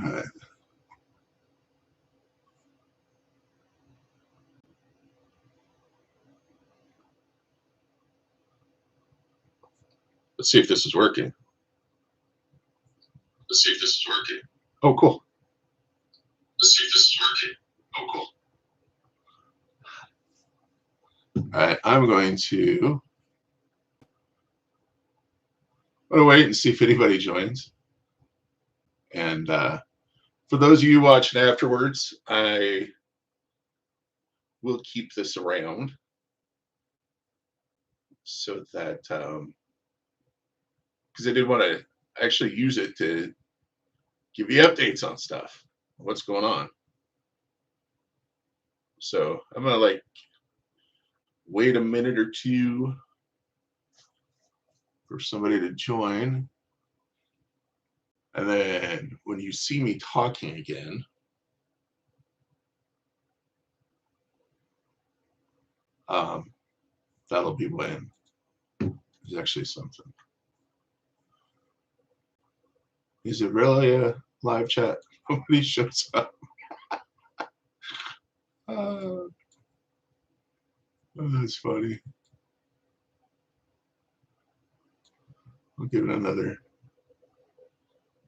right. Let's see if this is working. Let's see if this is working. Oh, cool. Let's see if this is working. Oh, cool. All right, I'm going to wait and see if anybody joins. And for those of you watching afterwards, I will keep this around so that because I did want to actually use it to give you updates on stuff, what's going on. So I'm gonna like wait a minute or two for somebody to join. And then when you see me talking again, that'll be when there's actually something. Is it really a live chat? Nobody shows up. Oh, that's funny. I'll give it another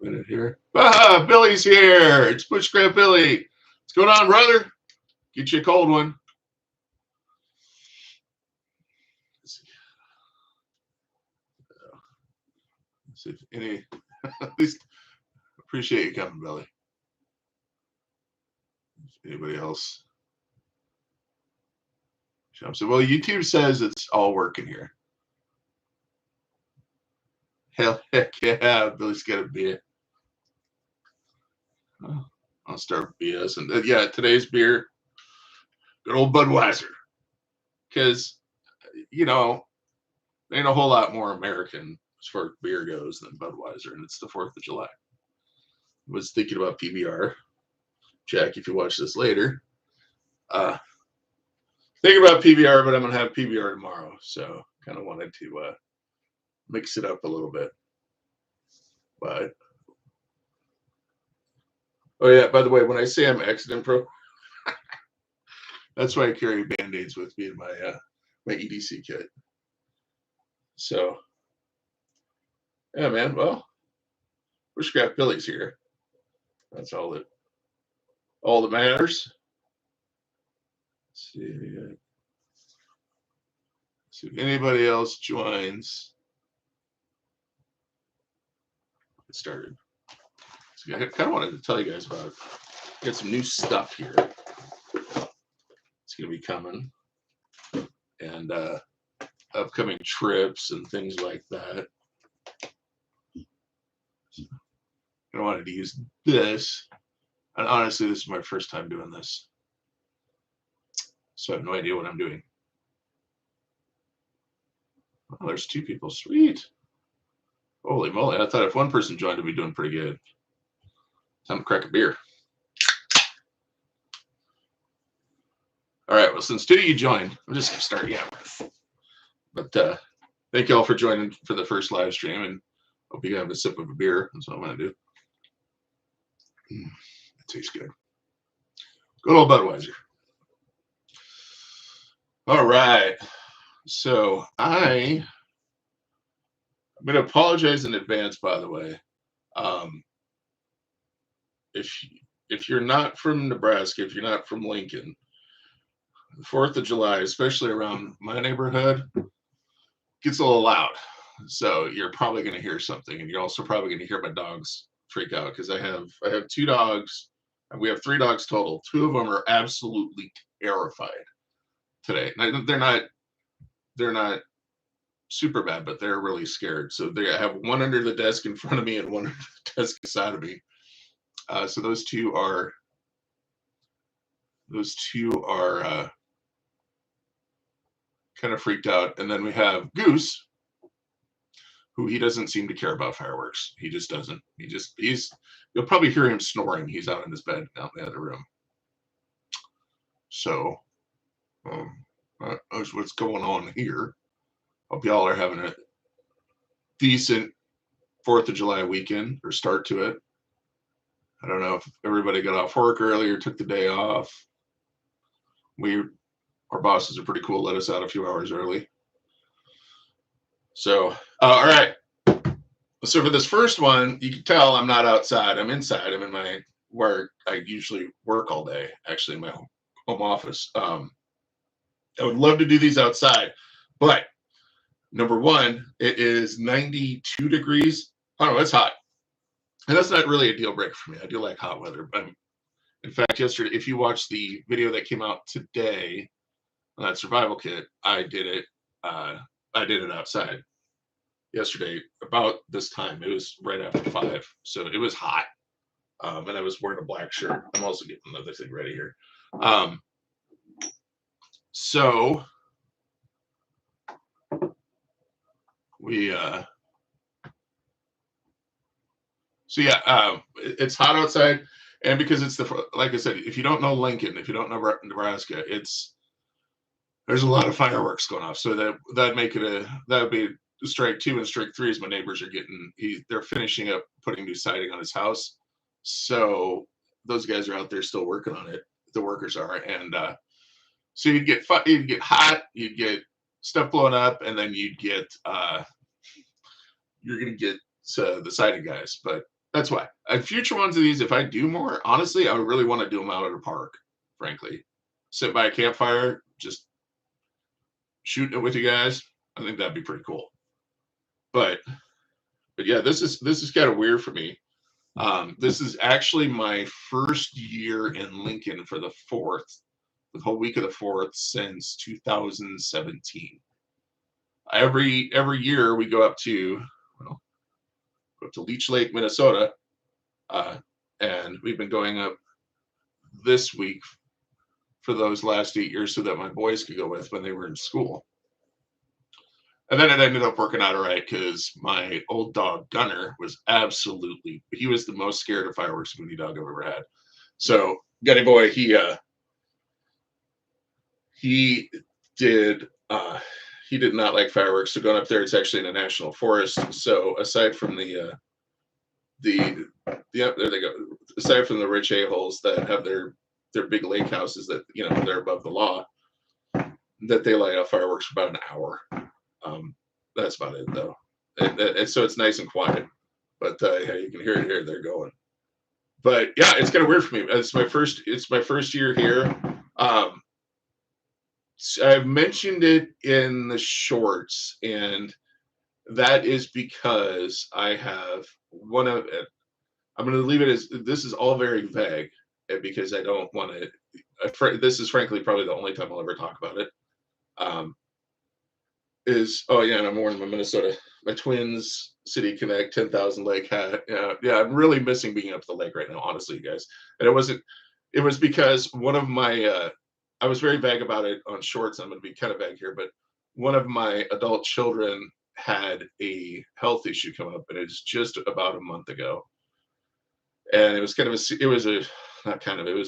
minute here. Ah, Billy's here. It's Bushcraft Billy. What's going on, brother? Get you a cold one. Let's see if any, at least appreciate you coming, Billy. If anybody else? So, well, YouTube says it's all working here. Heck yeah, Billy's got a beer. I'll start with BS. And yeah, today's beer, good old Budweiser. Because, you know, there ain't a whole lot more American as far as beer goes than Budweiser. And it's the 4th of July. I was thinking about PBR. Jack, if you watch this later. Thinking about PBR, but I'm going to have PBR tomorrow. So kind of wanted to mix it up a little bit. But oh yeah, by the way, when I say I'm accident proof, that's why I carry Band-Aids with me in my my EDC kit. So yeah, man. Well, Bushcraft Billy's here. That's all that matters. Let's see if anybody else joins. Get started. So I kind of wanted to tell you guys about get some new stuff here. It's going to be coming, and upcoming trips and things like that. I wanted to use this, and honestly, this is my first time doing this, so I have no idea what I'm doing. Oh, there's 2 people. Sweet. Holy moly. I thought if one person joined, I'd be doing pretty good. Time to crack a beer. All right. Well, since 2 of you joined, I'm just going to start yammering. But thank you all for joining for the first live stream, and hope you have a sip of a beer. That's what I'm going to do. It tastes good. Good old Budweiser. All right. So I'm going to apologize in advance, by the way. If you're not from Nebraska, if you're not from Lincoln, the 4th of July, especially around my neighborhood, gets a little loud. So you're probably going to hear something, and you're also probably going to hear my dogs freak out because I have 2 dogs, and we have 3 dogs total. 2 of them are absolutely terrified today. They're not super bad, but they're really scared. So I have one under the desk in front of me and one under the desk beside of me. So those two are kind of freaked out. And then we have Goose, who he doesn't seem to care about fireworks. He just doesn't. You'll probably hear him snoring. He's out in his bed out in the other room. So That's what's going on here. Hope y'all are having a decent 4th of July weekend or start to it. I don't know if everybody got off work early or took the day off. Our bosses are pretty cool. Let us out a few hours early. So, all right. So for this first one, you can tell I'm not outside. I'm inside. I'm in my where I usually work all day, actually in my home office. I would love to do these outside, but number one, it is 92 degrees. I don't know, it's hot. And that's not really a deal breaker for me. I do like hot weather. But in fact, yesterday, if you watch the video that came out today on that survival kit, I did it outside yesterday about this time. It was right after 5. So it was hot. And I was wearing a black shirt. I'm also getting another thing ready here. So it's hot outside, and because it's like I said, if you don't know Lincoln, if you don't know Nebraska, there's a lot of fireworks going off. So that would be strike 2 and strike 3 as my neighbors are they're finishing up putting new siding on his house. So those guys are out there still working on it. The workers are, and so you'd get hot, you'd get stuff blowing up, and then you're gonna get the siding guys. But that's why future ones of these, if I do more, honestly, I would really want to do them out at a park. Frankly, sit by a campfire, just shooting it with you guys. I think that'd be pretty cool. But yeah, this is kind of weird for me. This is actually my first year in Lincoln for the whole week of the 4th since 2017. Every year we go up to Leech Lake, Minnesota, and we've been going up this week for those last 8 years so that my boys could go with when they were in school. And then it ended up working out all right because my old dog Gunner he was the most scared of fireworks moody dog I've ever had. So Gunny boy, he did not like fireworks. So going up there, it's actually in a national forest. So aside from there they go. Aside from the rich a-holes that have their big lake houses that they're above the law, that they light off fireworks for about an hour. That's about it though. And so it's nice and quiet, but you can hear it here. They're going. But yeah, it's kind of weird for me. It's my first year here. I've mentioned it in the shorts, and that is because I have I'm going to leave it as this is all very vague, because I don't want to. This is frankly probably the only time I'll ever talk about it. And I'm wearing my Minnesota, my Twins City Connect 10,000 Lake hat. Yeah, I'm really missing being up the lake right now, honestly, guys. And it was because one of my, I was very vague about it on shorts. I'm going to be kind of vague here, but one of my adult children had a health issue come up, and it's just about a month ago. And it was a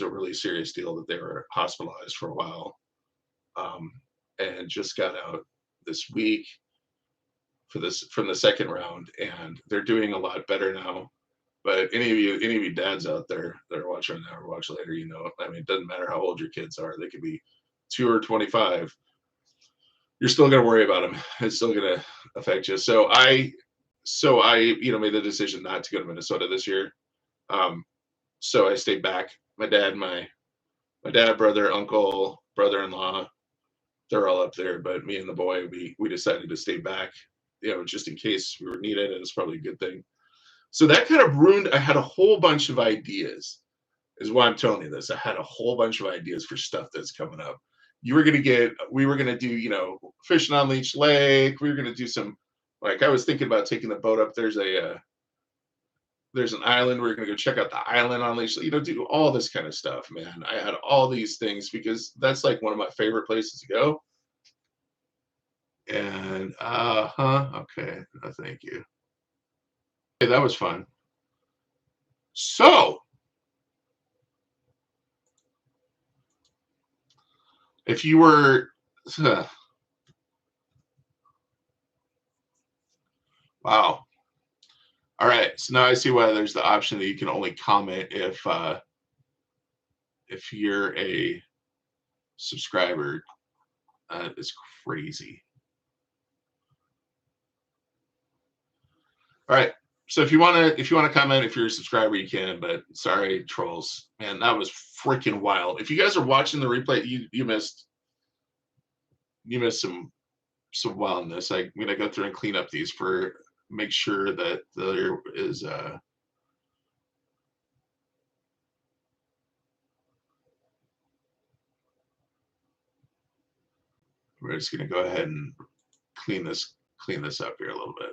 really serious deal that they were hospitalized for a while, and just got out this week from the second round, and they're doing a lot better now. But any of you dads out there that are watching now or watch later, I mean, it doesn't matter how old your kids are. They could be 2 or 25. You're still going to worry about them. It's still going to affect you. So I made the decision not to go to Minnesota this year. So I stayed back. My dad, brother, uncle, brother-in-law, they're all up there, but me and the boy, we decided to stay back, just in case we were needed, and it's probably a good thing. So that kind of ruined. I had a whole bunch of ideas, is why I'm telling you this. I had a whole bunch of ideas for stuff that's coming up. We were gonna do, fishing on Leech Lake. We were gonna do some, like, I was thinking about taking the boat up. There's an island. We're gonna go check out the island on Leech Lake. Do all this kind of stuff, man. I had all these things because that's like one of my favorite places to go. And okay, thank you. Okay, that was fun. So If you were, wow. All right, so now I see why there's the option that you can only comment if you're a subscriber. It's crazy. All right, so if you wanna comment, if you're a subscriber, you can. But sorry, trolls, man, that was freaking wild. If you guys are watching the replay, you missed some wildness. I'm gonna go through and clean up these for make sure that there is we're just gonna go ahead and clean this up here a little bit.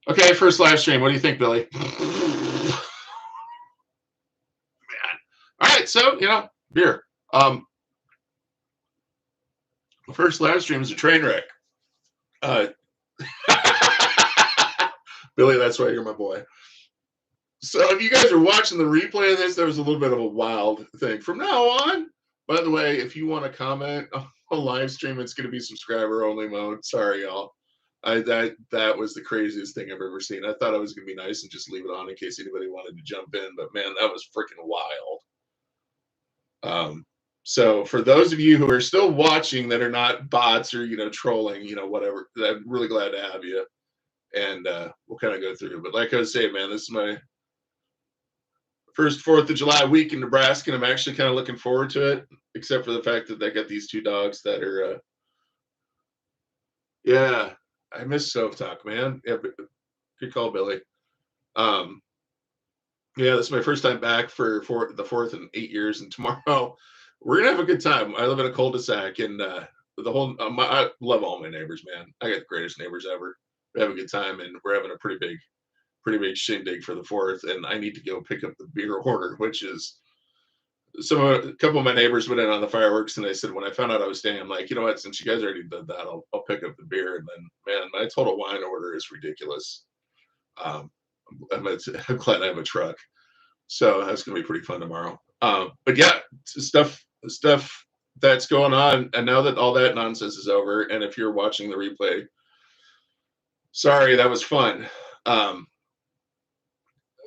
But okay, first live stream. What do you think, Billy? Man. All right, so beer. The first live stream is a train wreck. Billy, that's why you're my boy. So if you guys are watching the replay of this, there was a little bit of a wild thing. From now on, by the way, if you want to comment on live stream, it's going to be subscriber only mode. Sorry, y'all. That was the craziest thing I've ever seen. I thought I was going to be nice and just leave it on in case anybody wanted to jump in, but man, that was freaking wild. So for those of you who are still watching that are not bots or trolling, whatever, I'm really glad to have you. And we'll kind of go through. But like I was saying, man, this is my first 4th of July week in Nebraska, and I'm actually kind of looking forward to it, except for the fact that I got these 2 dogs that are, yeah, I miss Stove Talk, man. Yeah, good call, Billy. Yeah, this is my first time back for the 4th in 8 years, and tomorrow we're gonna have a good time. I live in a cul-de-sac, and the whole I love all my neighbors, man. I got the greatest neighbors ever. We have a good time, and we're having a pretty big shindig for the 4th, and I need to go pick up the beer order, which is a couple of my neighbors went in on the fireworks, and they said when I found out I was staying, I'm like, you know what, since you guys already did that, I'll pick up the beer. And then, man, my total wine order is ridiculous. I'm glad I have a truck, so that's gonna be pretty fun tomorrow. But yeah, stuff that's going on, and now that all that nonsense is over, and if you're watching the replay, sorry, that was fun.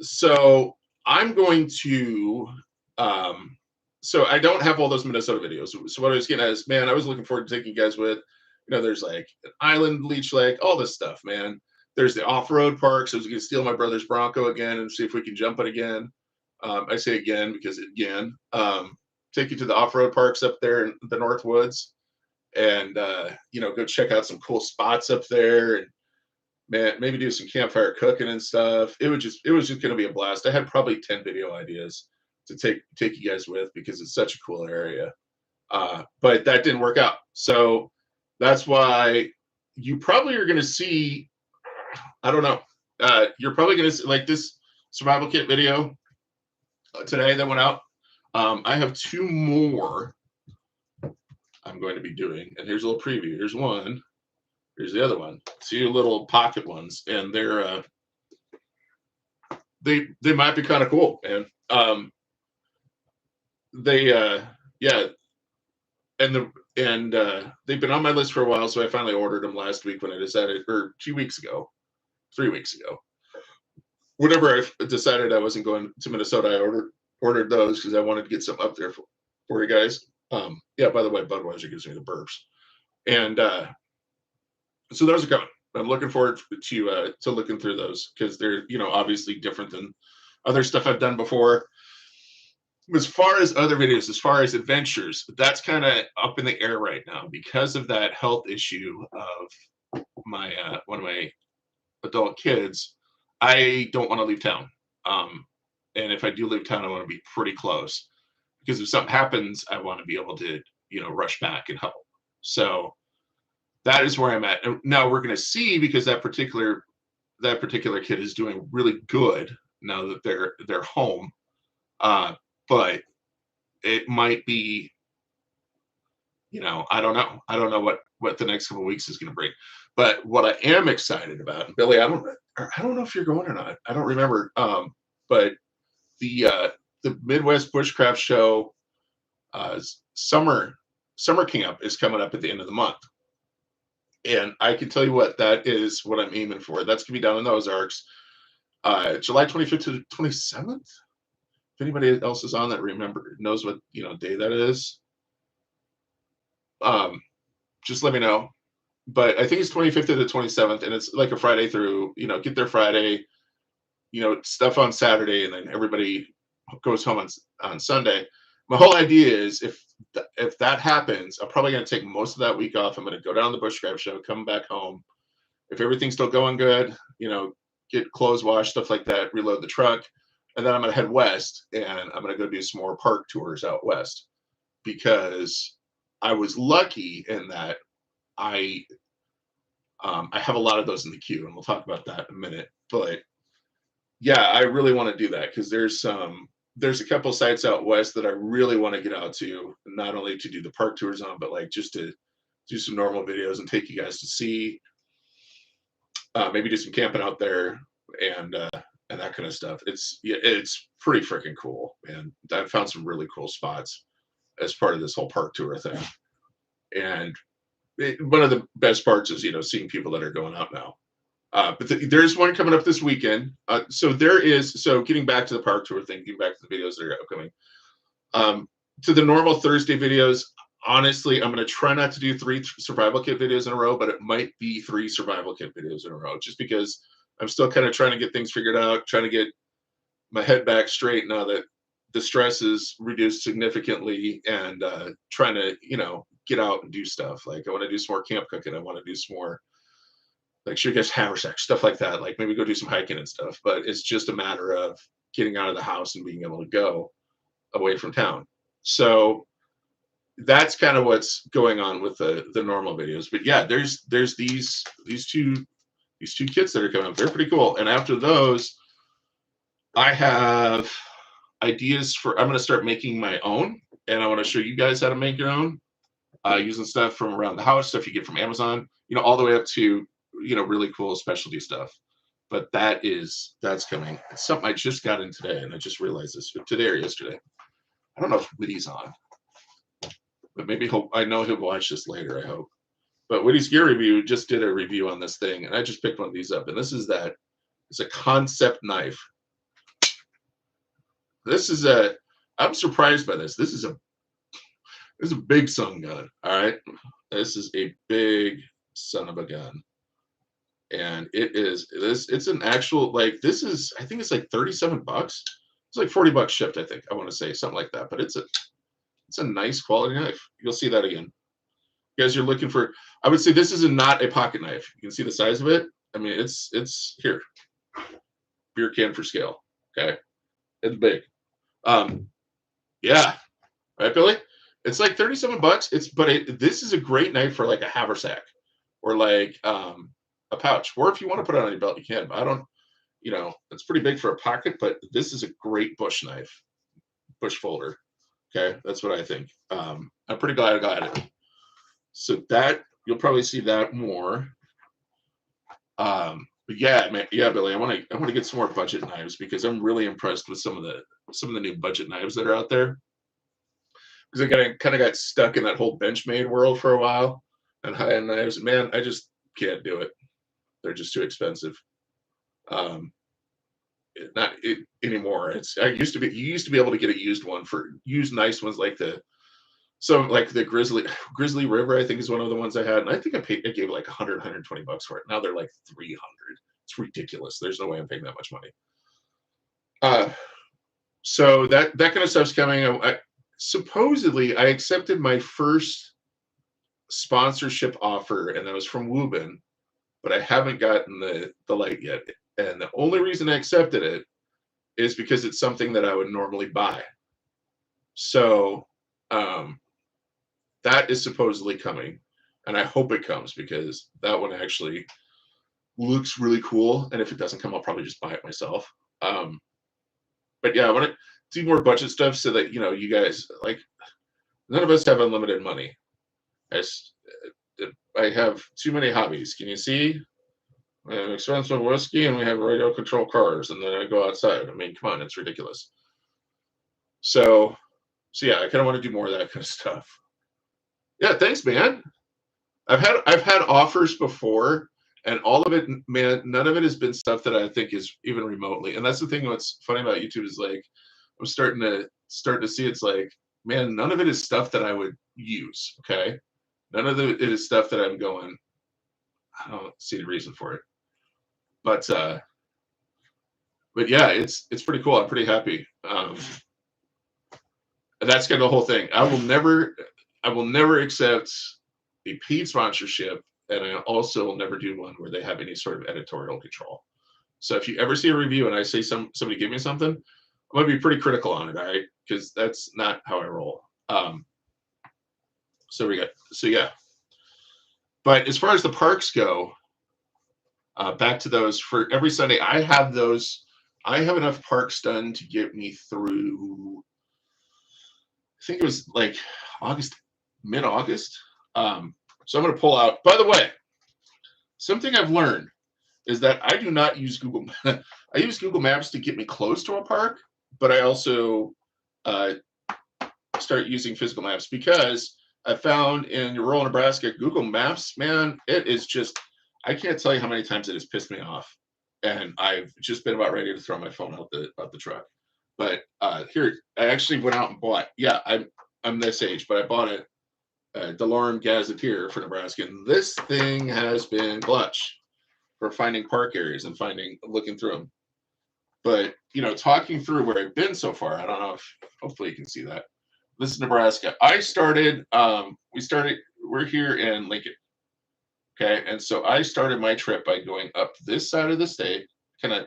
So I'm going to so I don't have all those Minnesota videos. So what I was getting at is, man, I was looking forward to taking you guys with, there's like an island, Leech Lake, all this stuff, man. There's the off-road park, so I was going to steal my brother's Bronco again and see if we can jump it again. I say again because take you to the off-road parks up there in the North Woods, and go check out some cool spots up there, and man, maybe do some campfire cooking and stuff. It was just going to be a blast. I had probably 10 video ideas to take you guys with because it's such a cool area. But that didn't work out. So that's why you probably are going to see, I don't know. You're probably going to see like this survival kit video today that went out. I have 2 more I'm going to be doing. And here's a little preview. Here's one. Here's the other one. 2 little pocket ones, and they're they might be kind of cool, man. They've been on my list for a while, so I finally ordered them last week when I decided, or 2 weeks ago, 3 weeks ago. Whenever I decided I wasn't going to Minnesota, I ordered those because I wanted to get something up there for you guys. Yeah, by the way, Budweiser gives me the burps, and so those are coming. I'm looking forward to looking through those because they're obviously different than other stuff I've done before. As far as other videos, as far as adventures, that's kind of up in the air right now because of that health issue of my one of my adult kids. I don't want to leave town, and if I do leave town, I want to be pretty close because if something happens, I want to be able to rush back and help. So that is where I'm at. Now we're going to see, because that particular kid is doing really good now that they're home. But it might be, I don't know. I don't know what the next couple of weeks is going to bring. But what I am excited about, and Billy, I don't know if you're going or not. I don't remember. But the Midwest Bushcraft Show Summer camp is coming up at the end of the month. And I can tell you what, that is what I'm aiming for. That's gonna be down in the Ozarks, July 25th to the 27th. If anybody else is on that knows what day that is, just let me know. But I think it's 25th to the 27th, and it's like a Friday through, get there Friday, stuff on Saturday, and then everybody goes home on Sunday. My whole idea is if that happens, I'm probably going to take most of that week off. I'm going to go down to the bushcraft show, come back home. If everything's still going good, get clothes washed, stuff like that, reload the truck, and then I'm going to head west, and I'm going to go do some more park tours out west, because I was lucky in that I have a lot of those in the queue, and we'll talk about that in a minute. But yeah, I really want to do that because there's a couple sites out west that I really want to get out to, not only to do the park tours on, but like just to do some normal videos and take you guys to see, maybe do some camping out there and that kind of stuff. It's pretty freaking cool, and I've found some really cool spots as part of this whole park tour thing. And one of the best parts is seeing people that are going out now. But there's one coming up this weekend. So getting back to the park tour thing, getting back to the videos that are upcoming. To the normal Thursday videos, honestly, I'm going to try not to do 3 survival kit videos in a row, but it might be 3 survival kit videos in a row, just because I'm still kind of trying to get things figured out, trying to get my head back straight now that the stress is reduced significantly, and trying to, get out and do stuff. Like I want to do some more camp cooking. I want to do some more like shoot guys haversack, stuff like that. Like maybe go do some hiking and stuff. But it's just a matter of getting out of the house and being able to go away from town. So that's kind of what's going on with the normal videos. But yeah, there's these two kits that are coming up. They're pretty cool. And after those, I have ideas for, I'm going to start making my own, and I want to show you guys how to make your own, using stuff from around the house, stuff you get from Amazon, all the way up to, really cool specialty stuff. But that's coming. It's something I just got in today, and I just realized this today or yesterday. I don't know if Whitty's on, but maybe I know he'll watch this later, I hope. But Whitty's Gear Review just did a review on this thing, and I just picked one of these up, and it's a concept knife. I'm surprised by this. This is a big son gun. All right. This is a big son of a gun. And it's an actual, I think it's like $37. It's like $40 shipped, I think. I want to say something like that. But it's a nice quality knife. You'll see that again. You guys are looking for, I would say this is not a pocket knife. You can see the size of it. I mean, it's here. Beer can for scale. Okay. It's big. Yeah. Right, Billy? It's like $37. This is a great knife for like a haversack or like a pouch. Or if you want to put it on your belt, you can. But I don't, it's pretty big for a pocket, but this is a great bush knife, bush folder. Okay, that's what I think. I'm pretty glad I got it. So that you'll probably see that more. But yeah, man, yeah, Billy, I want to get some more budget knives because I'm really impressed with some of the new budget knives that are out there. Because I kind of got stuck in that whole Benchmade world for a while, and high-end knives. Man, I just can't do it. They're just too expensive. Not anymore. You used to be able to get a used one for used nice ones like the Grizzly River, I think is one of the ones I had, and I think I gave like $100, $120 for it. Now they're like $300. It's ridiculous. There's no way I'm paying that much money. So that kind of stuff's coming. Supposedly I accepted my first sponsorship offer, and that was from Woobin, but I haven't gotten the light yet. And the only reason I accepted it is because it's something that I would normally buy. So that is supposedly coming, and I hope it comes because that one actually looks really cool. And if it doesn't come, I'll probably just buy it myself. But yeah, I want to do more budget stuff so that you guys, like, none of us have unlimited money. I have too many hobbies. Can you see? I have expensive whiskey, and we have radio control cars, and then I go outside. I mean, come on, it's ridiculous. So So yeah, I kind of want to do more of that kind of stuff. Yeah, thanks, man. I've had offers before, and all of it, man, none of it has been stuff that I think is even remotely. And that's the thing. What's funny about YouTube is like I'm starting to see it's like, man, none of it is stuff that I would use. Okay, none of it is stuff that I'm going. I don't see the reason for it. But yeah, it's pretty cool. I'm pretty happy. And that's kind of the whole thing. I will never accept a paid sponsorship, and I also will never do one where they have any sort of editorial control. So if you ever see a review and I say somebody give me something, I'm gonna be pretty critical on it, all right? Because that's not how I roll. So yeah. But as far as the parks go, back to those for every Sunday, I have those. I have enough parks done to get me through. I think it was like August, mid-August. So I'm going to pull out. By the way, something I've learned is that I do not use Google. I use Google Maps to get me close to a park, but I also start using physical maps because I found in rural Nebraska, Google Maps, man, it is just. I can't tell you how many times it has pissed me off, and I've just been about ready to throw my phone out the truck. But here, I actually went out and bought. Yeah, I'm this age, but I bought a DeLorme Gazetteer for Nebraska, and this thing has been clutch for finding park areas and looking through them. But talking through where I've been so far, I don't know if hopefully you can see that. This is Nebraska. We're here in Lincoln. Okay, and so I started my trip by going up this side of the state, kind of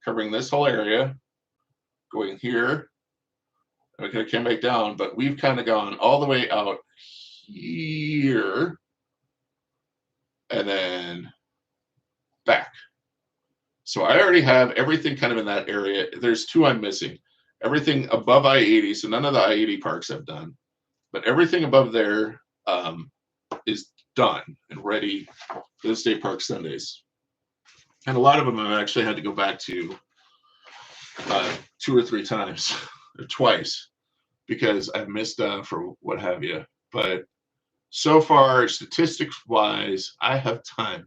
covering this whole area, going here. And we kind of came back down, but we've kind of gone all the way out here and then back. So I already have everything kind of in that area. There's two I'm missing. Everything above I-80, so none of the I-80 parks I've done, but everything above there is done and ready for the state park Sundays. And a lot of them I've actually had to go back to 2 or 3 times or twice because I've missed for what have you. But so far, statistics wise, I have done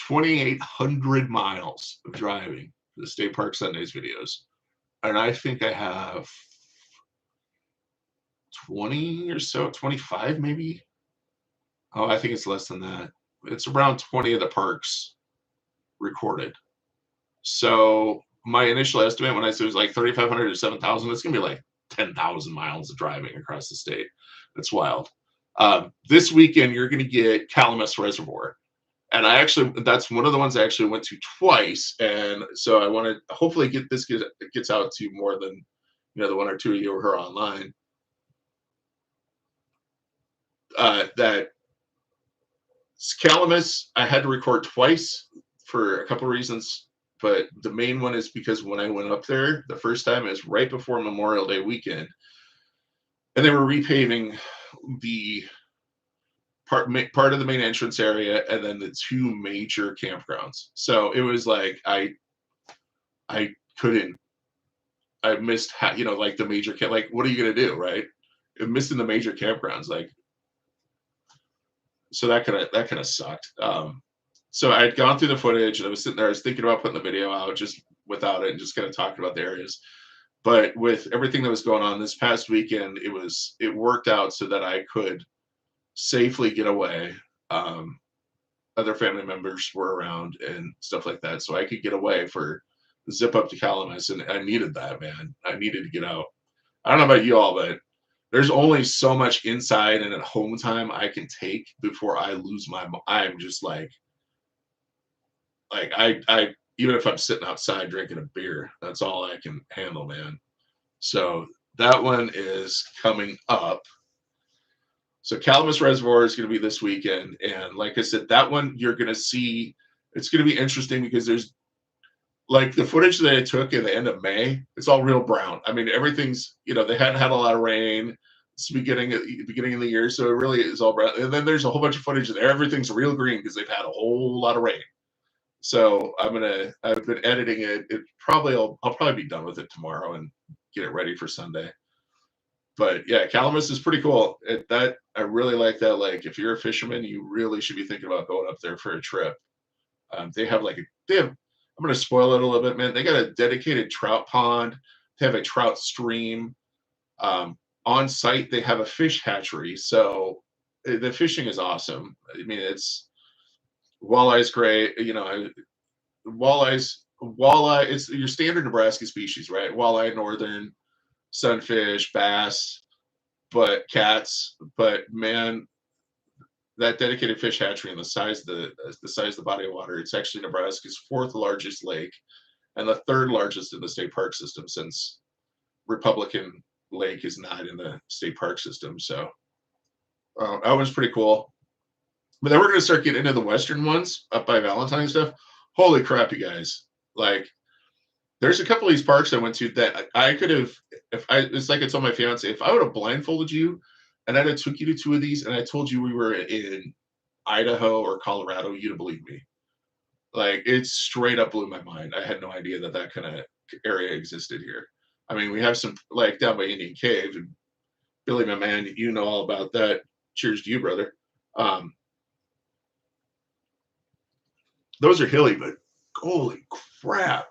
2,800 miles of driving for the state park Sundays videos. And I think I have 20 or so, 25 maybe. Oh, I think it's less than that. It's around 20 of the parks recorded. So my initial estimate when I said it was like 3,500 to 7,000, it's going to be like 10,000 miles of driving across the state. That's wild. This weekend, you're going to get Calamus Reservoir. And that's one of the ones I actually went to twice. And so I want to hopefully gets out to more than, the 1 or 2 of you who are online. That Calamus, I had to record twice for a couple of reasons, but the main one is because when I went up there the first time, it was right before Memorial Day weekend, and they were repaving the part of the main entrance area and then the 2 major campgrounds. So it was like I missed like the major like what are you gonna do, right? Missing the major campgrounds, like. So that kind of sucked. So I'd gone through the footage and I was sitting there, I was thinking about putting the video out just without it and just kind of talking about the areas. But with everything that was going on this past weekend, it worked out so that I could safely get away. Other family members were around and stuff like that. So I could get away for zip up to Calamus, and I needed that, man. I needed to get out. I don't know about you all, but there's only so much inside and at home time I can take before I lose I'm just like I even if I'm sitting outside drinking a beer, that's all I can handle, man. So that one is coming up. So Calamus Reservoir is going to be this weekend. And like I said, that one you're going to see, it's going to be interesting because there's like the footage that I took in the end of May, it's all real brown. I mean, everything's, they hadn't had a lot of rain. It's the beginning of the year, so it really is all brown. And then there's a whole bunch of footage that everything's real green because they've had a whole lot of rain. So I've been editing it. I'll probably be done with it tomorrow and get it ready for Sunday. But yeah, Calamus is pretty cool. That I really like that lake. If you're a fisherman, you really should be thinking about going up there for a trip. They have like they have. I'm going to spoil it a little bit, man. They got a dedicated trout pond. They have a trout stream. On site, they have a fish hatchery. So the fishing is awesome. I mean, it's walleye's great. You know, walleye. It's your standard Nebraska species, right? Walleye, northern, sunfish, bass, but cats. But man, that dedicated fish hatchery and the size of the body of water, it's actually Nebraska's fourth largest lake and the third largest in the state park system, since Republican Lake is not in the state park system. So that was pretty cool. But then we're going to start getting into the western ones up by Valentine stuff. Holy crap, you guys! Like, there's a couple of these parks I went to that I could have, it's like I told my fiance, if I would have blindfolded you and I'd have took you to two of these and I told you we were in Idaho or Colorado, you'd have believed me. Like, it straight up blew my mind. I had no idea that that kind of area existed here. I mean, we have some, like, down by Indian Cave, and Billy, my man, you know all about that. Cheers to you, brother. Those are hilly, but holy crap.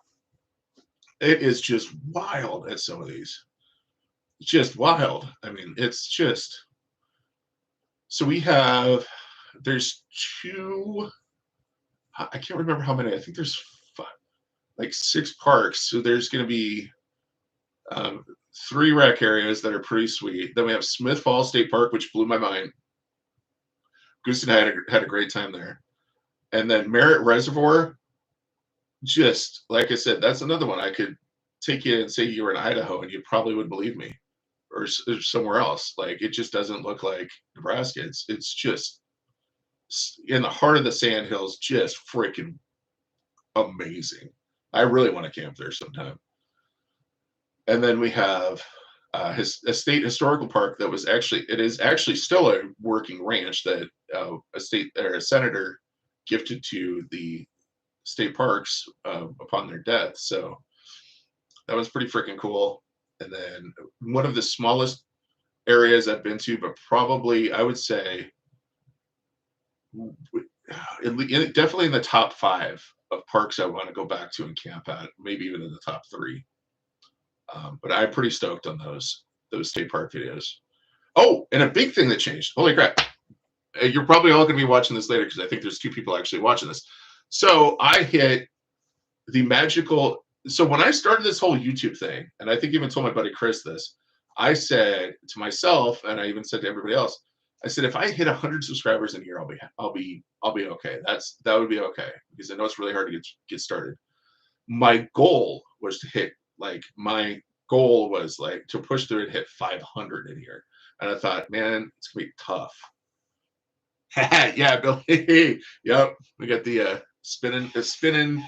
It is just wild at some of these. It's just wild. I mean, it's just. So there's two, I can't remember how many. I think there's five, like 6 parks. So there's going to be 3 rec areas that are pretty sweet. Then we have Smith Falls State Park, which blew my mind. Goose and I had a great time there. And then Merritt Reservoir, just like I said, that's another one. I could take you and say you were in Idaho and you probably would believe me, or somewhere else. Like, it just doesn't look like Nebraska. It's just in the heart of the Sandhills, just freaking amazing. I really want to camp there sometime. And then we have a state historical park that is actually still a working ranch that a senator gifted to the state parks upon their death. So that was pretty freaking cool. And then one of the smallest areas I've been to, but probably I would say definitely in the top 5 of parks I want to go back to and camp at, maybe even in the top 3. But I'm pretty stoked on those state park videos. Oh, and a big thing that changed. Holy crap. You're probably all going to be watching this later because I think there's 2 people actually watching this. So I hit the magical. So when I started this whole YouTube thing, and I think even told my buddy Chris this, I said to myself, and I even said to everybody else, I said, if I hit 100 subscribers in a year, I'll be okay. That would be okay, because I know it's really hard to get started. My goal was to push through and hit 500 in here. And I thought, man, it's gonna be tough. Yeah, Billy. Yep, we got the spinning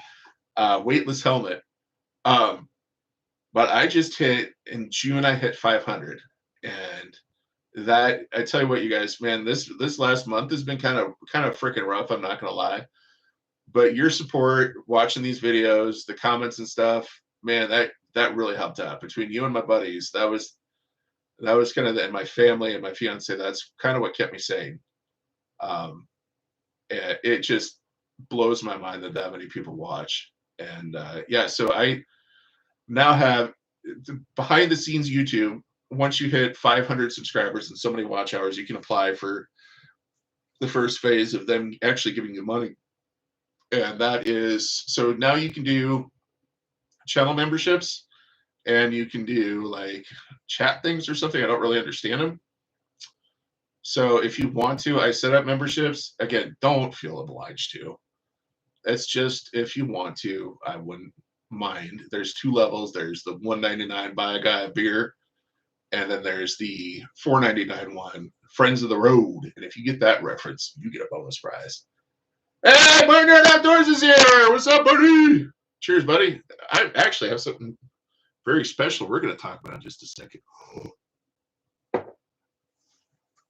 weightless helmet. But I just hit in June. I hit 500, and that, I tell you what, you guys, man, this last month has been kind of freaking rough. I'm not gonna lie, but your support, watching these videos, the comments and stuff, man, that really helped out. Between you and my buddies, that was kind of and my family and my fiance, that's kind of what kept me sane. It just blows my mind that many people watch. And yeah, so I now have behind the scenes YouTube. Once you hit 500 subscribers and so many watch hours, you can apply for the first phase of them actually giving you money. And that is, so now you can do channel memberships, and you can do like chat things or something. I don't really understand them. So if you want to, I set up memberships. Again, don't feel obliged to. It's just, if you want to, I wouldn't mind. There's 2 levels. There's the $1.99 buy a guy a beer, and then there's the $4.99 one, Friends of the Road. And if you get that reference, you get a bonus prize. Hey, BarnYard Outdoors is here. What's up, buddy? Cheers, buddy. I actually have something very special we're going to talk about in just a second.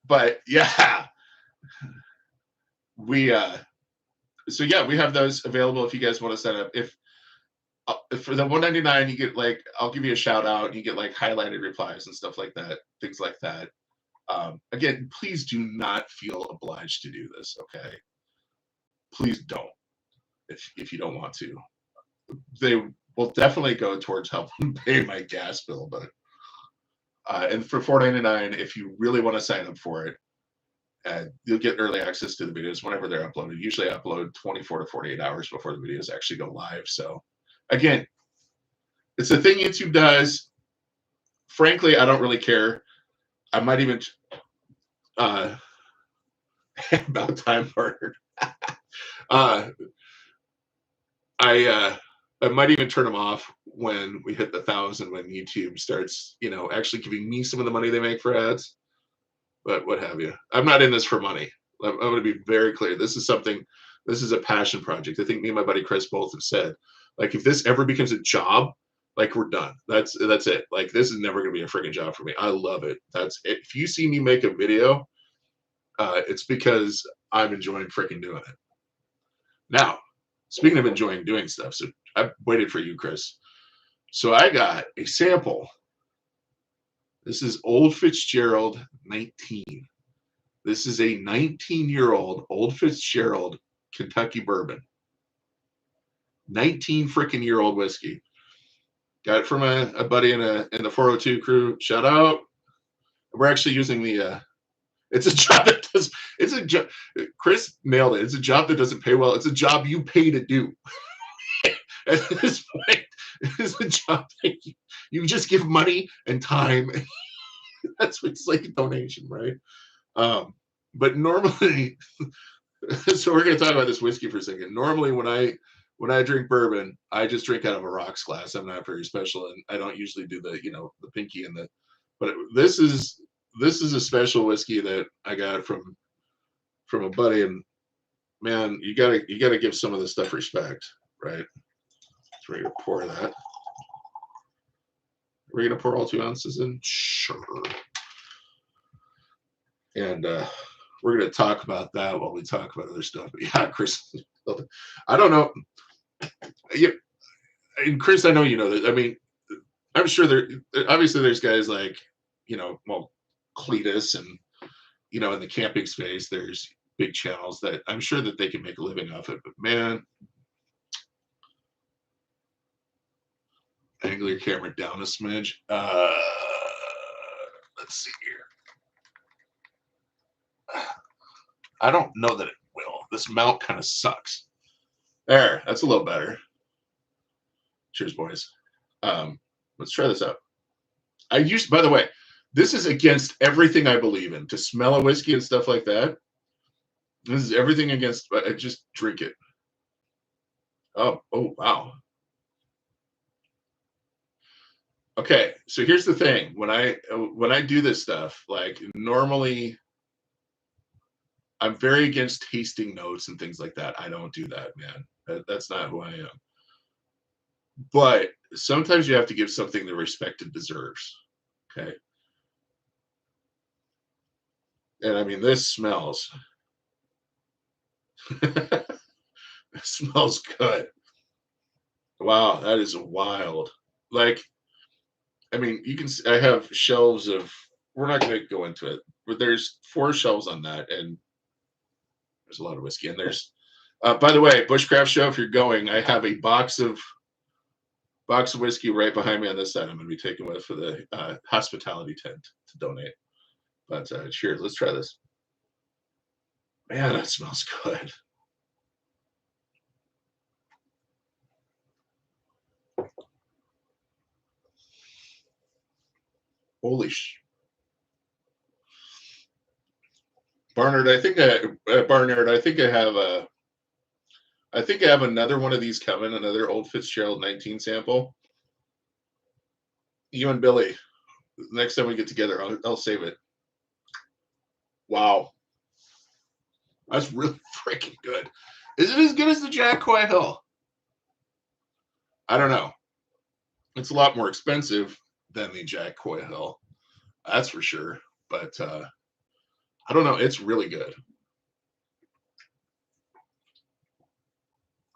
But yeah, we have those available if you guys want to set up. If for the 199, you get like, I'll give you a shout out, and you get like highlighted replies and stuff like that, things like that. Again, please do not feel obliged to do this. Okay, please don't if you don't want to. They will definitely go towards helping pay my gas bill, but and for $4.99, if you really want to sign up for it, you'll get early access to the videos whenever they're uploaded. Usually I upload 24 to 48 hours before the videos actually go live. So again, it's a thing YouTube does. Frankly, I don't really care. I might even about time, partner. I might even turn them off when we hit the 1,000, when YouTube starts, actually giving me some of the money they make for ads. But what have you? I'm not in this for money. I'm going to be very clear. This is a passion project. I think me and my buddy Chris both have said, like, if this ever becomes a job, like, we're done. That's it. Like, this is never going to be a freaking job for me. I love it. That's it. If you see me make a video, it's because I'm enjoying freaking doing it. Now, speaking of enjoying doing stuff, so I've waited for you, Chris. So I got a sample. This is Old Fitzgerald 19. This is a 19-year-old Old Fitzgerald Kentucky bourbon. 19 freaking year old whiskey. Got it from a buddy in the 402 crew. Shout out. We're actually using the it's a job that does, it's a job. Chris nailed it. It's a job that doesn't pay well. It's a job you pay to do. At this point, it's a job that you just give money and time. That's what it's like, a donation, right? But normally, so we're going to talk about this whiskey for a second. Normally, when I drink bourbon, I just drink out of a rocks glass. I'm not very special, and I don't usually do the the pinky and the. But this is a special whiskey that I got from a buddy, and man, you gotta give some of this stuff respect, right? So we're gonna pour that. We're gonna pour all 2 ounces in, sure. And we're gonna talk about that while we talk about other stuff. But yeah, Chris, I don't know. Yeah, and Chris, I know you know that. I mean, I'm sure obviously there's guys like Cletus and in the camping space, there's big channels that I'm sure that they can make a living off it. But man, angle your camera down a smidge. Let's see here. I don't know that it will. This mount kind of sucks. There, that's a little better. Cheers, boys. Let's try this out. By the way, this is against everything I believe in. To smell a whiskey and stuff like that. This is everything against. I just drink it. Oh wow. Okay, so here's the thing. When I do this stuff, like, normally I'm very against tasting notes and things like that. I don't do that, man. That's not who I am. But sometimes you have to give something the respect it deserves. Okay. And I mean, this smells. It smells good. Wow, that is wild. Like, I mean, you can. I have shelves of. We're not going to go into it, but there's 4 shelves on that, and there's a lot of whiskey. And there's, by the way, Bushcraft Show. If you're going, I have a box of whiskey right behind me on this side. I'm going to be taking with for the hospitality tent to donate. But cheers. Let's try this. Man, that smells good. Holy BarnYard, I think BarnYard, I think I have another one of these coming, another Old Fitzgerald 19 sample. You and Billy, next time we get together, I'll save it. Wow. That's really freaking good. Is it as good as the Jack Coy Hill? I don't know. It's a lot more expensive than the Jack Coy Hill. That's for sure. But I don't know. It's really good.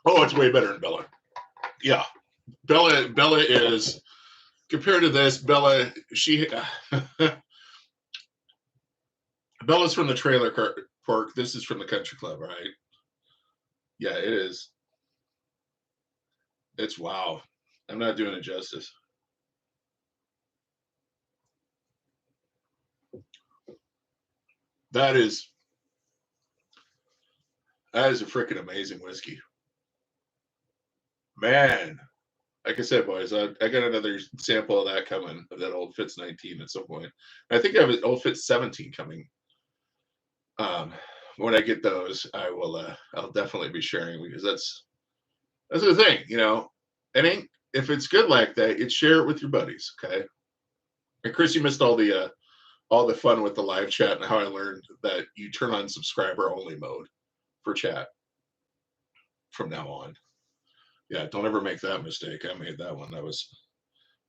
Oh, it's way better than Bella. Yeah. Bella is compared to this. Bella, Bella's from the trailer park. This is from the country club, right? Yeah, it is. It's wow. I'm not doing it justice. That is a freaking amazing whiskey, man. Like I said, boys, I got another sample of that coming, of that Old Fitz 19 at some point. I think I have an Old Fitz 17 coming. When I get those, I'll definitely be sharing, because that's the thing, It ain't, if it's good like that, you share it with your buddies, okay? And Chris, you missed all the fun with the live chat and how I learned that you turn on subscriber only mode for chat from now on. Yeah, don't ever make that mistake. I made that one. That was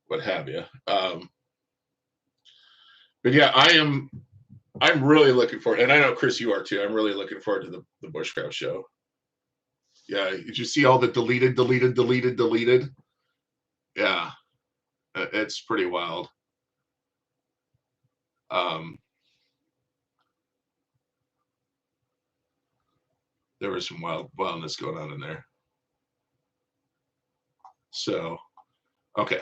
what have you. But yeah, I'm really looking forward, and I know Chris, you are too. I'm really looking forward to the bushcraft show. Yeah, did you see all the deleted? Yeah, it's pretty wild. There was some wildness going on in there. So, okay.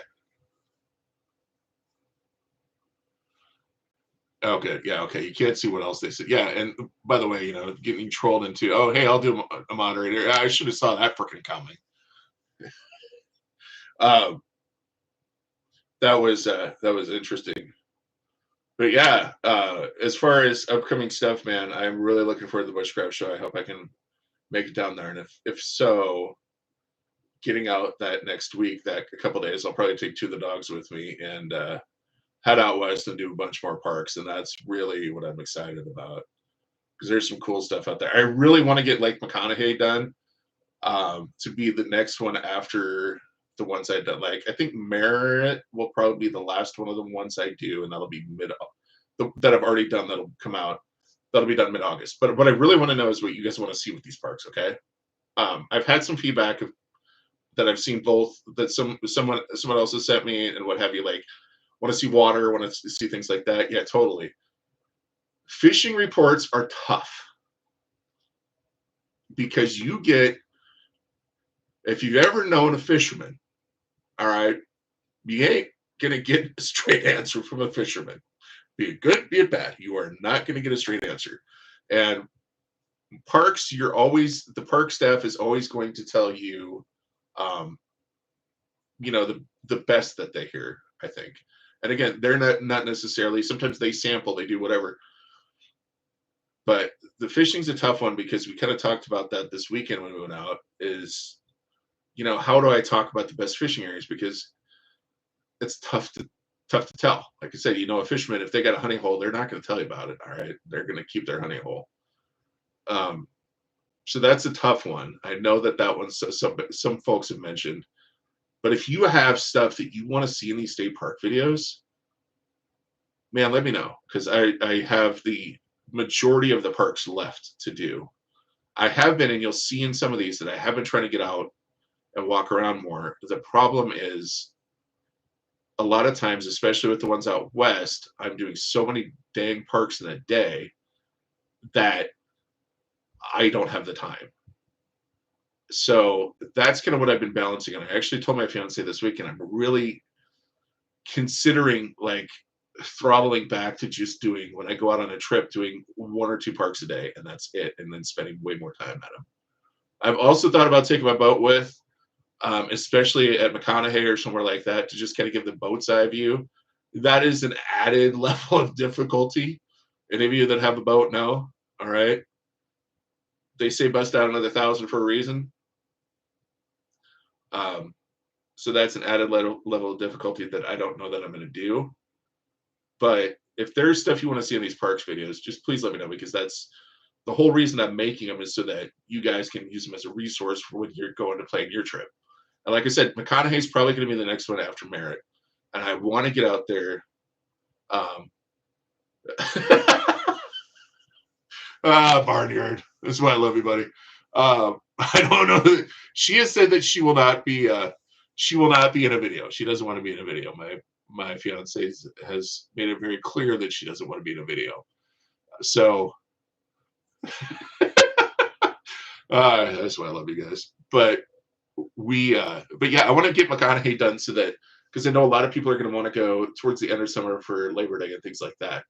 Okay, yeah, okay. You can't see what else they said. Yeah, and by the way, getting trolled into, oh, hey, I'll do a moderator. I should have saw that freaking coming. That was interesting. But yeah, as far as upcoming stuff, man, I'm really looking forward to the bushcraft show. I hope I can make it down there, and if so, getting out that next week, that a couple days, I'll probably take 2 of the dogs with me and head out west and do a bunch more parks, and that's really what I'm excited about, because there's some cool stuff out there. I really want to get Lake McConaughey done, to be the next one after the ones I've done. Like, I think Merritt will probably be the last one of the ones I do, and that'll be that I've already done. That'll come out. That'll be done mid-August. But what I really want to know is what you guys want to see with these parks. Okay, I've had some feedback that I've seen both, that someone else has sent me and what have you. Like, want to see water, want to see things like that. Yeah, totally. Fishing reports are tough, because if you've ever known a fisherman, all right, you ain't gonna get a straight answer from a fisherman. Be it good, be it bad, you are not gonna get a straight answer. And parks, the park staff is always going to tell you, the best that they hear, I think. And again, they're not necessarily, sometimes they sample, they do whatever. But the fishing's a tough one, because we kind of talked about that this weekend when we went out, is, how do I talk about the best fishing areas? Because it's tough to tell. Like I said, a fisherman, if they got a honey hole, they're not going to tell you about it. All right, they're going to keep their honey hole. So that's a tough one. I know that one's some folks have mentioned, but if you have stuff that you want to see in these state park videos, man, let me know, because I have the majority of the parks left to do. I have been, and you'll see in some of these that I have been trying to get out and walk around more. The problem is, a lot of times, especially with the ones out west, I'm doing so many dang parks in a day that I don't have the time. So that's kind of what I've been balancing on. I actually told my fiance this weekend, I'm really considering, like, throttling back to just doing, when I go out on a trip, doing 1 or 2 parks a day, and that's it, and then spending way more time at them. I've also thought about taking my boat with, especially at McConaughey or somewhere like that, to just kind of give the boat's eye view. That is an added level of difficulty. Any of you that have a boat know, all right? They say bust out another 1,000 for a reason. So that's an added level of difficulty that I don't know that I'm going to do. But if there's stuff you want to see in these parks videos, just please let me know, because that's the whole reason I'm making them, is so that you guys can use them as a resource for when you're going to plan your trip. And like I said, McConaughey's probably going to be the next one after Merritt, and I want to get out there. Barnyard. That's why I love you, buddy. I don't know. She has said that she will not be she will not be in a video. She doesn't want to be in a video. My fiance has made it very clear that she doesn't want to be in a video. So that's why I love you guys. But yeah, I want to get McConaughey done so that, because I know a lot of people are going to want to go towards the end of summer for Labor Day and things like that.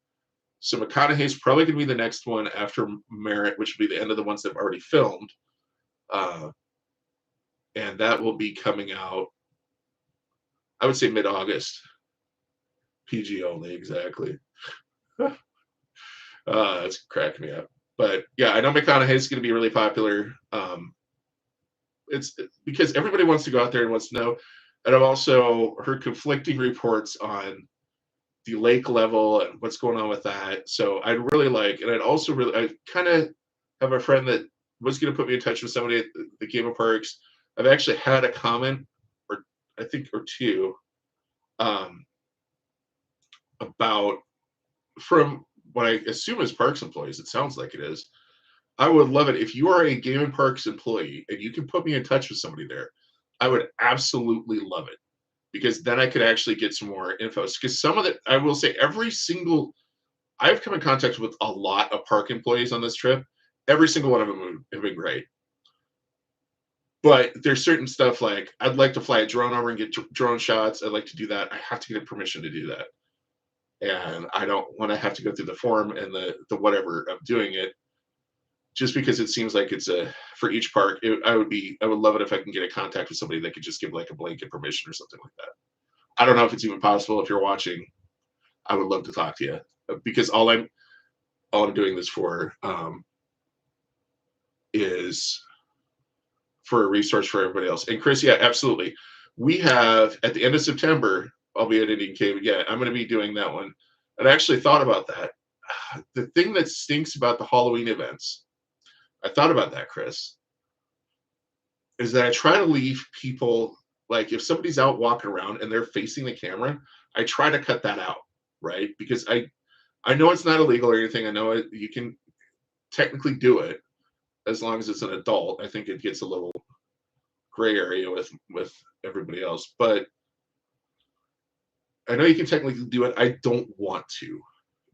So McConaughey's probably going to be the next one after Merit, which will be the end of the ones that I've already filmed. And that will be coming out, I would say mid-August. PG only, exactly. That's cracking me up. But yeah, I know McConaughey's going to be really popular. It's because everybody wants to go out there and wants to know. And I've also heard conflicting reports on the lake level and what's going on with that. So I'd really like, and I kind of have a friend that was going to put me in touch with somebody at the Game of Parks. I've actually had a comment, or two, about, from what I assume is Parks employees. It sounds like it is. I would love it if you are a Game and Parks employee and you can put me in touch with somebody there. I would absolutely love it, because then I could actually get some more info. Because some of the, I will say, I've come in contact with a lot of park employees on this trip. Every single one of them have been great. But there's certain stuff like, I'd like to fly a drone over and get drone shots. I'd like to do that. I have to get permission to do that. And I don't want to have to go through the form and the whatever of doing it, just because it seems like it's for each park. I would love it if I can get a contact with somebody that could just give like a blanket permission or something like that. I don't know if it's even possible. If you're watching, I would love to talk to you, because all I'm doing this for is for a resource for everybody else. And Chris, yeah, absolutely. We have, at the end of September, I'll be at Indian Cave. Yeah, I'm going to be doing that one. And I actually thought about that. The thing that stinks about the Halloween events, I thought about that, Chris, is that I try to leave people, like if somebody's out walking around and they're facing the camera, I try to cut that out, right? Because I know it's not illegal or anything. I know you can technically do it as long as it's an adult. I think it gets a little gray area with everybody else, but I know you can technically do it. I don't want to,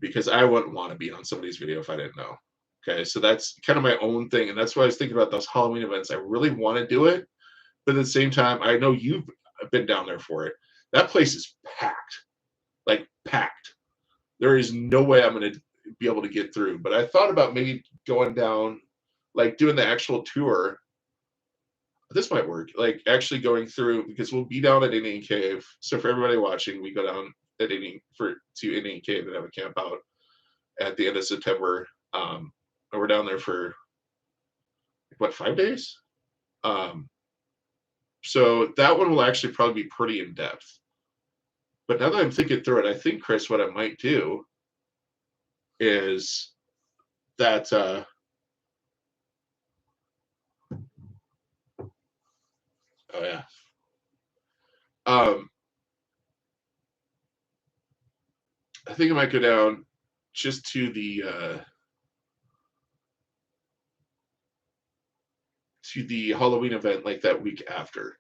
because I wouldn't want to be on somebody's video if I didn't know. Okay, so that's kind of my own thing, and that's why I was thinking about those Halloween events. I really want to do it, but at the same time, I know you've been down there for it. That place is packed, like packed. There is no way I'm going to be able to get through. But I thought about maybe going down, like doing the actual tour. This might work, like actually going through, because we'll be down at Indian Cave. So for everybody watching, we go down at to Indian Cave and have a camp out at the end of September. And we're down there for what, 5 days? So that one will actually probably be pretty in depth. But now that I'm thinking through it, I think, Chris, what I might do is that oh yeah. I think I might go down just to the Halloween event, like that week after.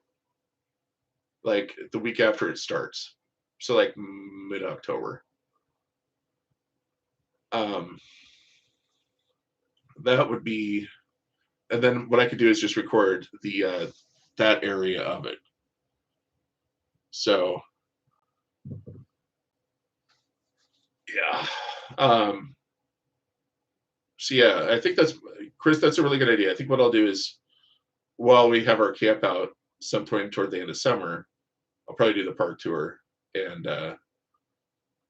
Like the week after it starts. So like mid-October. That would be, and then what I could do is just record the that area of it. So yeah. So yeah, I think that's, Chris, that's a really good idea. I think what I'll do is, while we have our camp out sometime toward the end of summer, I'll probably do the park tour, and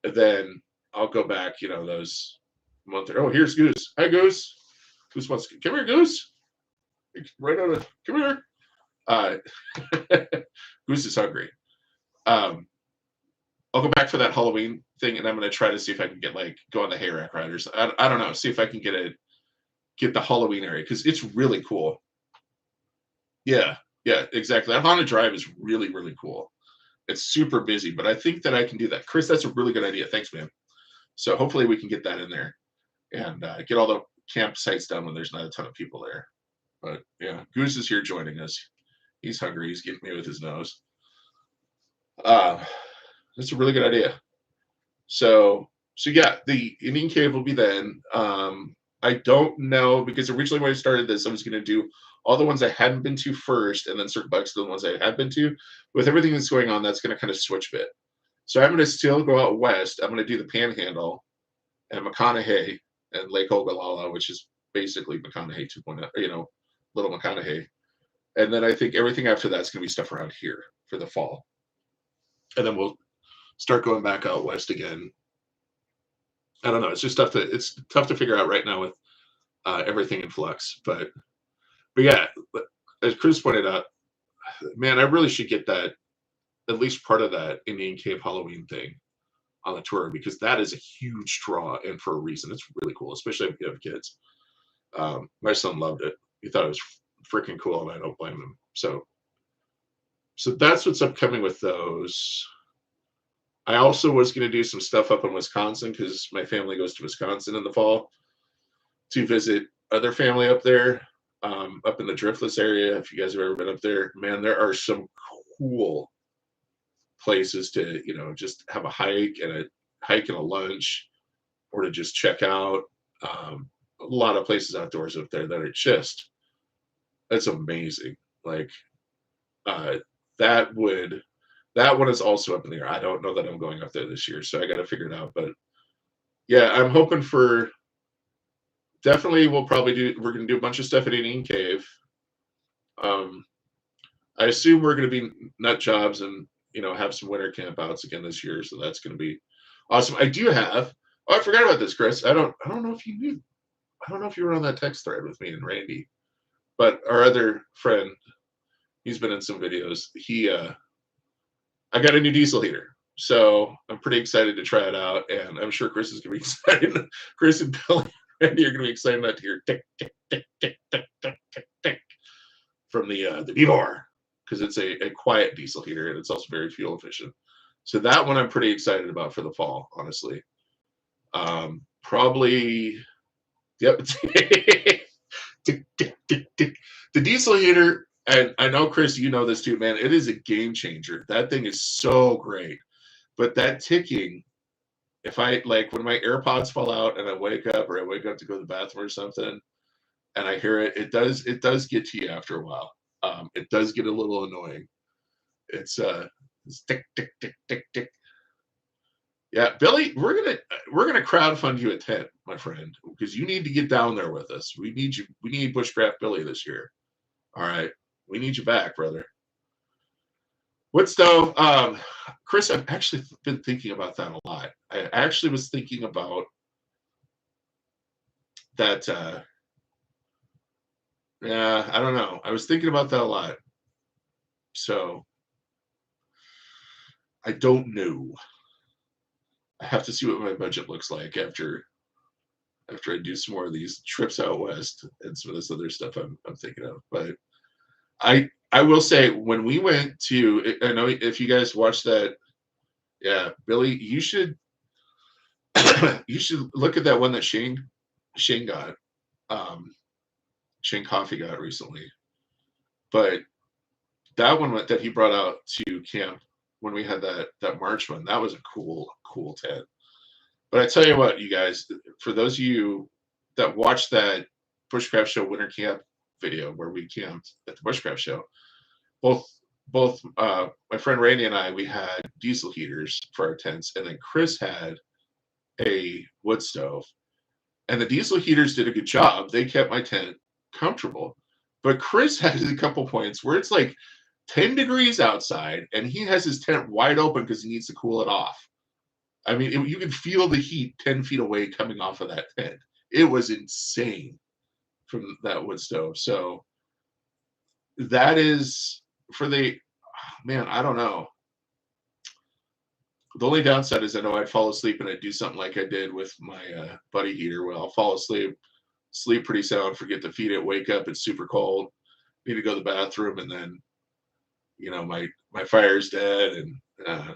then I'll go back, those months. Oh, here's Goose. Hi, Goose. Goose wants to come here, Goose. Right on it. Come here. Goose is hungry. I'll go back for that Halloween thing, and I'm going to try to see if I can get go on the hayrack riders. I don't know. See if I can get the Halloween area, because it's really cool. Yeah, exactly. That Haunted Drive is really, really cool. It's super busy, but I think that I can do that. Chris, that's a really good idea. Thanks, man. So hopefully we can get that in there and get all the campsites done when there's not a ton of people there. But yeah, Goose is here joining us. He's hungry. He's getting me with his nose. Uh, that's a really good idea. So yeah, the Indian cave will be then. I don't know because originally when I started this, I was going to do all the ones I hadn't been to first, and then circle back to the ones I had been to. With everything that's going on, that's going to kind of switch a bit. So I'm going to still go out west. I'm going to do the Panhandle and McConaughey and Lake Ogallala, which is basically McConaughey 2.0, Little McConaughey. And then I think everything after that's going to be stuff around here for the fall. And then we'll start going back out west again. I don't know. It's tough to figure out right now with everything in flux. But yeah, as Chris pointed out, man, I really should get that, at least part of that Indian Cave Halloween thing on the tour, because that is a huge draw, and for a reason. It's really cool, especially if you have kids. My son loved it. He thought it was freaking cool, and I don't blame him. So that's what's upcoming with those. I also was going to do some stuff up in Wisconsin because my family goes to Wisconsin in the fall to visit other family up there, up in the Driftless area. If you guys have ever been up there, man, there are some cool places to, just have a hike and a lunch, or to just check out. A lot of places outdoors up there that are just, that's amazing. Like, uh, that one is also up in the air. I don't know that I'm going up there this year, so I got to figure it out. But yeah, I'm hoping for, definitely we're going to do a bunch of stuff at Indian Cave. I assume we're going to be nut jobs and have some winter camp outs again this year, so that's going to be awesome. I do have. Oh, I forgot about this, Chris. I don't know if you knew. I don't know if you were on that text thread with me and Randy, but our other friend, he's been in some videos. I got a new diesel heater, so I'm pretty excited to try it out, and I'm sure Chris is going to be excited. Chris and Billy and Randy are going to be excited to hear tick tick tick tick tick tick tick tick from the Beaver, because it's a quiet diesel heater and it's also very fuel efficient. So that one I'm pretty excited about for the fall, honestly. Probably, yep. Tick, tick, tick, tick. The diesel heater, and I know Chris, you know this too, man. It is a game changer. That thing is so great. But that ticking, if I like when my AirPods fall out and I wake up, or I wake up to go to the bathroom or something, and I hear it, it does get to you after a while. It does get a little annoying. It's tick tick tick tick tick. Yeah, Billy, we're gonna crowdfund you a tent, my friend, because you need to get down there with us. We need you. We need Bushcraft Billy this year. All right, we need you back, brother. What stove? Chris, I've actually been thinking about that a lot. I actually was thinking about that. Yeah, I don't know. I was thinking about that a lot. So I don't know. I have to see what my budget looks like after I do some more of these trips out west and some of this other stuff I'm thinking of. But I will say, when we went to, I know if you guys watched that, yeah, Billy, you should you should look at that one that Shane got, Shane Coffey got recently. But that one that he brought out to camp when we had that March one, that was a cool tent. But I tell you what, you guys, for those of you that watched that Bushcraft Show winter camp video where we camped at the Bushcraft Show, both my friend Randy and I, we had diesel heaters for our tents, and then Chris had a wood stove. And the diesel heaters did a good job. They kept my tent comfortable. But Chris has a couple points where it's like 10 degrees outside, and he has his tent wide open because he needs to cool it off. I mean, you can feel the heat 10 feet away coming off of that tent. It was insane from that wood stove. So that is for man, I don't know. The only downside is I know I'd fall asleep and I'd do something like I did with my buddy heater, where I'll fall asleep, sleep pretty sound, forget to feed it, wake up, it's super cold, need to go to the bathroom, and then, my fire's dead, and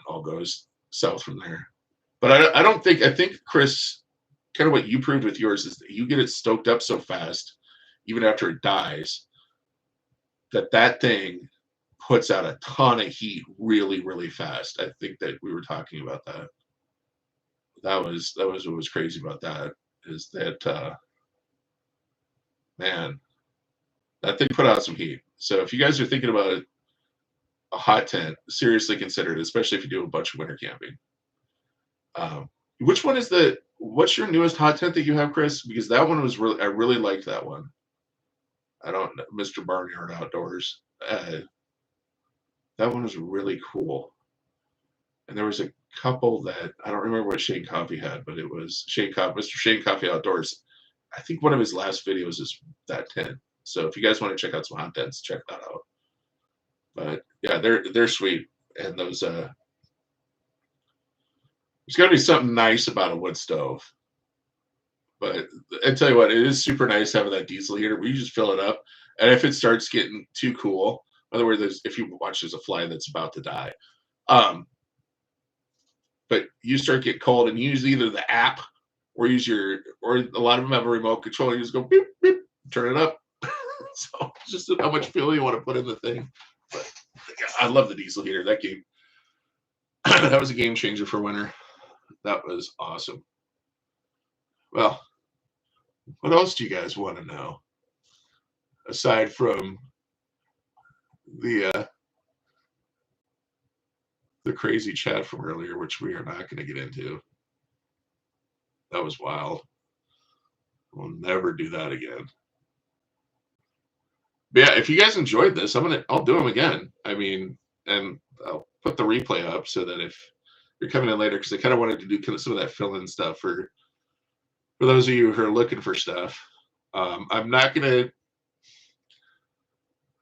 all goes south from there. But I think, Chris, kind of what you proved with yours is that you get it stoked up so fast, even after it dies, that thing puts out a ton of heat really, really fast. I think that we were talking about that. That was what was crazy about that, is that man, that thing put out some heat. So if you guys are thinking about a hot tent, seriously consider it, especially if you do a bunch of winter camping. Which one is what's your newest hot tent that you have, Chris? Because that one was I really liked that one. I don't know, Mr. BarnYard Outdoors. That one was really cool. And there was a couple that I don't remember what Shane Coffey had, but it was Mr. Shane Coffey Outdoors. I think one of his last videos is that tent. So if you guys want to check out some hot tents, check that out. But yeah, they're sweet. And those there's got to be something nice about a wood stove. But I tell you what, it is super nice having that diesel heater where you just fill it up. And if it starts getting too cool, in other words, if you watch, there's a fly that's about to die. But you start getting cold and you use either the app or or a lot of them have a remote control. You just go beep, beep, turn it up. So it's just how much fuel you want to put in the thing. But I love the diesel heater. That game, that was a game changer for winter. That was awesome. Well, what else do you guys want to know? Aside from the crazy chat from earlier, which we are not going to get into. That was wild. We'll never do that again. But yeah, if you guys enjoyed this, I'll do them again. I mean, and I'll put the replay up so that if you're coming in later, because I kind of wanted to do kind of some of that fill-in stuff for those of you who are looking for stuff. I'm not going to.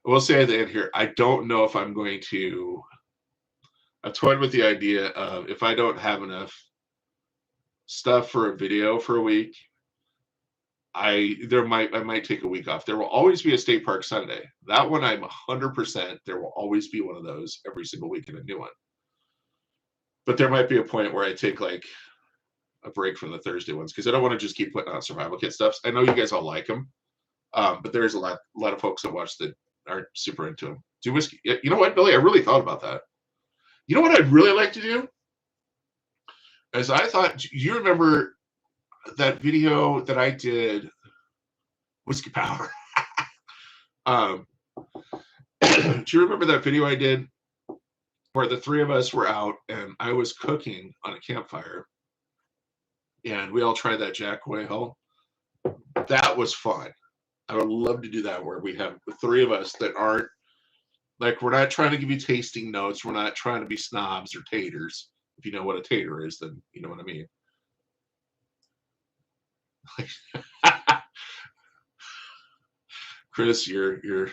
I will say at the end here, I don't know if I'm going to. I've toyed with the idea of if I don't have enough stuff for a video for a week, I might take a week off. There will always be a state park Sunday. That one I'm 100%. There will always be one of those every single week in a new one. But there might be a point where I take like a break from the Thursday ones because I don't want to just keep putting out survival kit stuff. I know you guys all like them, but there's a lot of folks that watch that aren't super into them. Do whiskey? You know what, Billy? I really thought about that. You know what I'd really like to do? As I thought, you remember that video that I did, Whiskey Power? Do you remember that video I did where the three of us were out and I was cooking on a campfire and we all tried that Jack Hull? That was fun. I would love to do that where we have the three of us that aren't, like, we're not trying to give you tasting notes. We're not trying to be snobs or taters. If you know what a tater is, then you know what I mean. Chris, you're.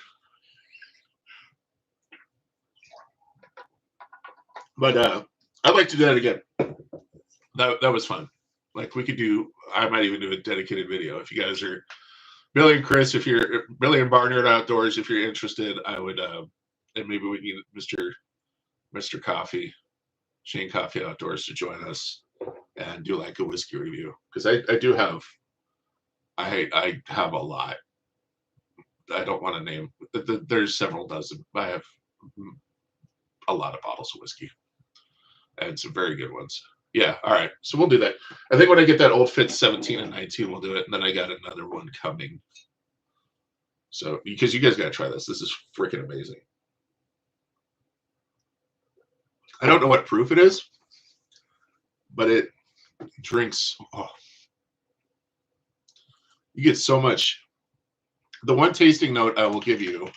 But I'd like to do that again. That was fun. Like we could do. I might even do a dedicated video if you guys are. Billy and Chris, Billy and BarnYard Outdoors, if you're interested, I would. And maybe we need Mr. Coffey, Shane Coffey Outdoors, to join us and do like a whiskey review because I do have. I have a lot. I don't want to name. There's several dozen. I have a lot of bottles of whiskey and some very good ones. Yeah. All right. So we'll do that. I think when I get that old Fitz 17 and 19, we'll do it. And then I got another one coming. So because you guys got to try this. This is freaking amazing. I don't know what proof it is, but it drinks. Oh, you get so much. The one tasting note I will give you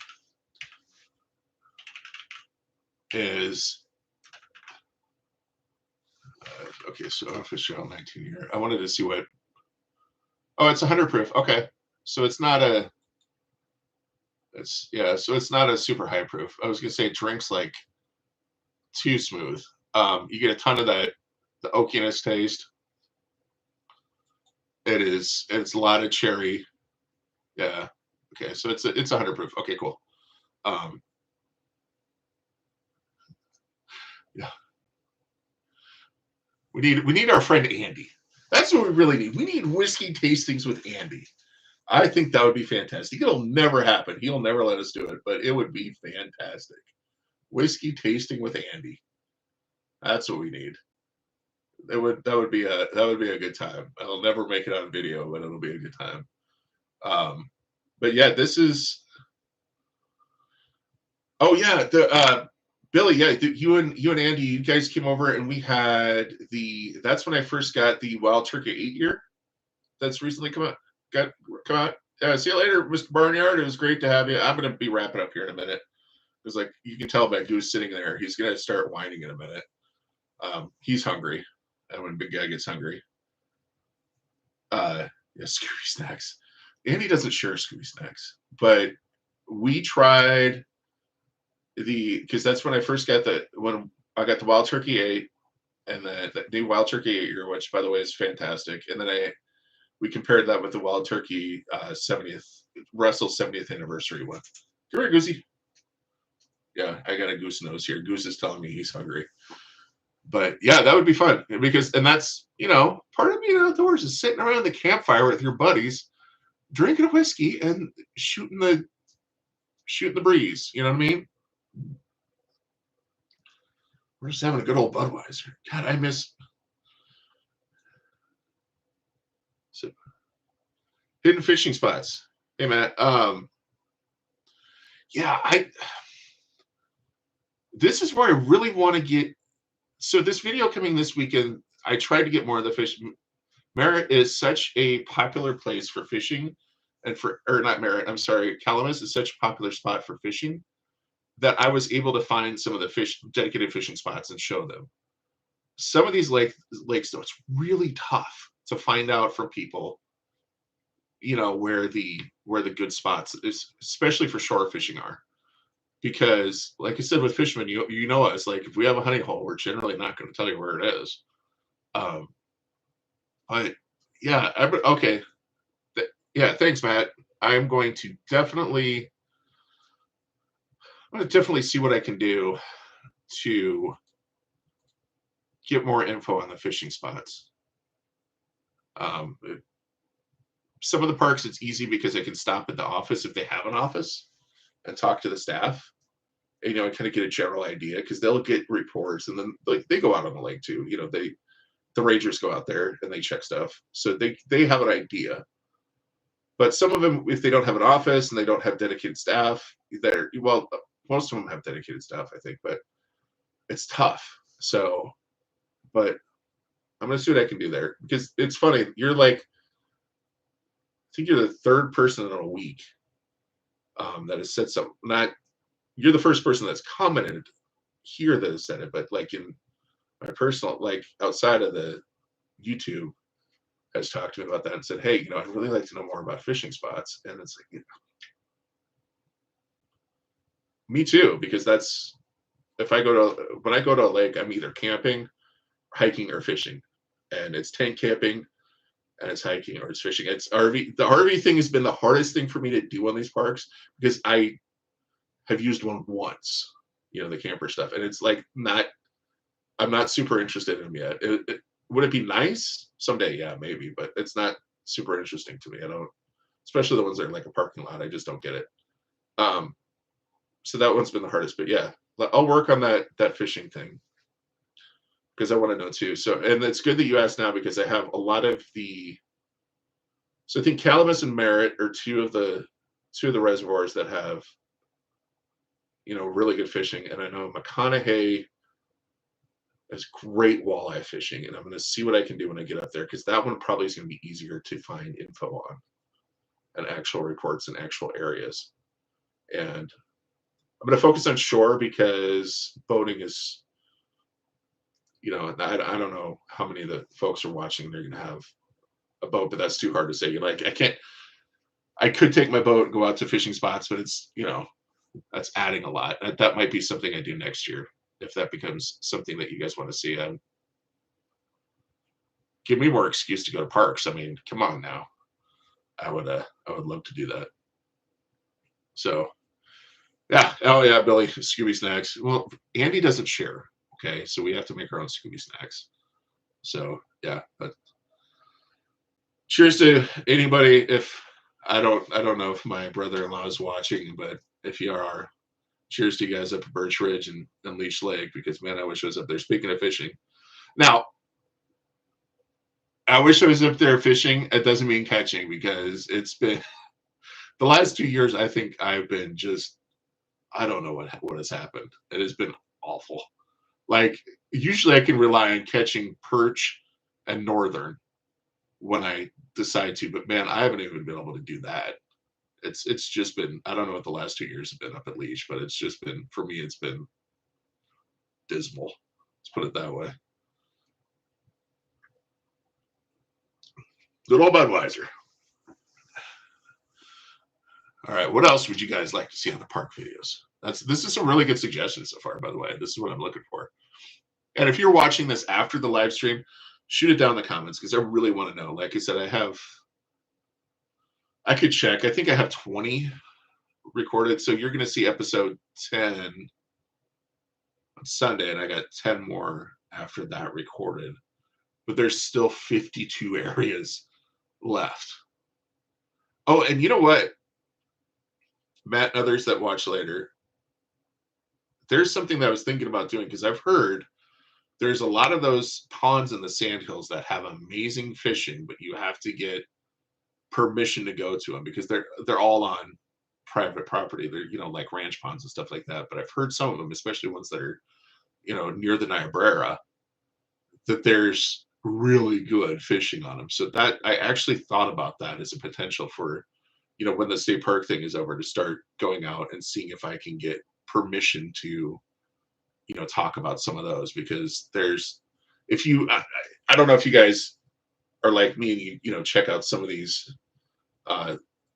is okay. So official 19 here. I wanted to see what. Oh, it's 100 proof. Okay, so it's not a. So it's not a super high proof. I was gonna say it drinks like too smooth. You get a ton of the oakiness taste. It's a lot of cherry. Yeah. Okay, so it's 100 proof. Okay, cool. Yeah. We need our friend Andy. That's what we really need. We need whiskey tastings with Andy. I think that would be fantastic. It'll never happen. He'll never let us do it, but it would be fantastic. whiskey tasting with Andy. That's what we need. That would be a good time. I'll never make it on video, but it'll be a good time. But yeah, this is. Oh yeah, the Billy. Yeah, you and Andy, you guys came over and we had the. That's when I first got the Wild Turkey 8-year. That's recently come out. See you later, Mr. Barnyard. It was great to have you. I'm gonna be wrapping up here in a minute. Because like you can tell by Goose sitting there, he's gonna start whining in a minute. He's hungry, and when big guy gets hungry, yeah, Scooby Snacks. Andy doesn't share Scooby Snacks, but we tried because that's when I first got when I got the Wild Turkey 8 and the new Wild Turkey 8-year, which by the way is fantastic. And then we compared that with the Wild Turkey 70th Russell's 70th anniversary one. Come here, Goosey. Yeah, I got a goose nose here. Goose is telling me he's hungry. But yeah, that would be fun and that's, part of being outdoors is sitting around the campfire with your buddies, drinking a whiskey and shooting the breeze. You know what I mean? We're just having a good old Budweiser. God, I miss hidden fishing spots. Hey, Matt. Yeah, this is where I really want to get. So this video coming this weekend, I tried to get more of the fish. Merritt is such a popular place for fishing, or not Merritt. I'm sorry, Calamus is such a popular spot for fishing that I was able to find some of the dedicated fishing spots and show them. Some of these lakes, though, it's really tough to find out from people, where the good spots is, especially for shore fishing are. Because, like I said, with fishermen, you know us. Like, if we have a hunting hole, we're generally not going to tell you where it is. But yeah, okay. Yeah, thanks, Matt. I'm going to definitely see what I can do to get more info on the fishing spots. Some of the parks, it's easy because I can stop at the office if they have an office and talk to the staff, and kind of get a general idea, because they'll get reports, and then they go out on the lake too. The rangers go out there and they check stuff, so they have an idea. But some of them, if they don't have an office and they don't have dedicated staff, most of them have dedicated staff, I think, but it's tough. So, but I'm gonna see what I can do there, because it's funny. You're like, I think you're the third person in a week that has said something. You're the first person that's commented here that has said it, but like in my personal, like outside of the YouTube, has talked to me about that and said, hey, I'd really like to know more about fishing spots. And it's like, me too, because that's, when I go to a lake, I'm either camping, hiking, or fishing. And it's tent camping, and it's hiking, or it's fishing. It's RV. The RV thing has been the hardest thing for me to do on these parks, because I have used one once, the camper stuff. And it's like, I'm not super interested in them yet. Would it be nice someday? Yeah, maybe, but it's not super interesting to me. I don't, especially the ones that are like a parking lot. I just don't get it. So that one's been the hardest, but yeah, I'll work on that fishing thing, because I want to know too. So, and it's good that you asked now, because I have a lot of so I think Calamus and Merritt are two of the reservoirs that have, really good fishing. And I know McConaughey is great walleye fishing, and I'm going to see what I can do when I get up there, because that one probably is going to be easier to find info on, and actual reports in actual areas. And I'm going to focus on shore, because boating is, I don't know how many of the folks are watching, they're going to have a boat, but that's too hard to say. Like, I could take my boat and go out to fishing spots, but it's, that's adding a lot. That might be something I do next year, if that becomes something that you guys want to see. Give me more excuse to go to parks. I mean, come on now. I would love to do that. So, yeah. Oh yeah, Billy, Scooby Snacks. Well, Andy doesn't share. Okay, so we have to make our own Scooby Snacks. So yeah, but cheers to anybody. If I don't know if my brother-in-law is watching, but if you are, cheers to you guys up at Birch Ridge and Leech Lake, because man, I wish I was up there. Speaking of fishing, now I wish I was up there fishing. It doesn't mean catching, because it's been the last 2 years. I think I've been just, I don't know what has happened. It has been awful. Like, usually I can rely on catching perch and northern when I decide to, but man, I haven't even been able to do that. It's just been, I don't know what the last 2 years have been up at Leech, but it's just been, for me, it's been dismal. Let's put it that way. Good old Budweiser. All right, what else would you guys like to see on the park videos? This is some really good suggestions so far, by the way. This is what I'm looking for. And if you're watching this after the live stream, shoot it down in the comments, because I really want to know. Like I said, I could check. I think I have 20 recorded. So you're going to see episode 10 on Sunday, and I got 10 more after that recorded. But there's still 52 areas left. Oh, and you know what? Matt and others that watch later, there's something that I was thinking about doing, because I've heard there's a lot of those ponds in the sandhills that have amazing fishing, but you have to get permission to go to them, because they're all on private property. They're, like ranch ponds and stuff like that. But I've heard some of them, especially ones that are, near the Niobrara, that there's really good fishing on them. So that I actually thought about that as a potential for, when the state park thing is over, to start going out and seeing if I can get permission to, talk about some of those. Because I don't know if you guys are like me and you check out some of these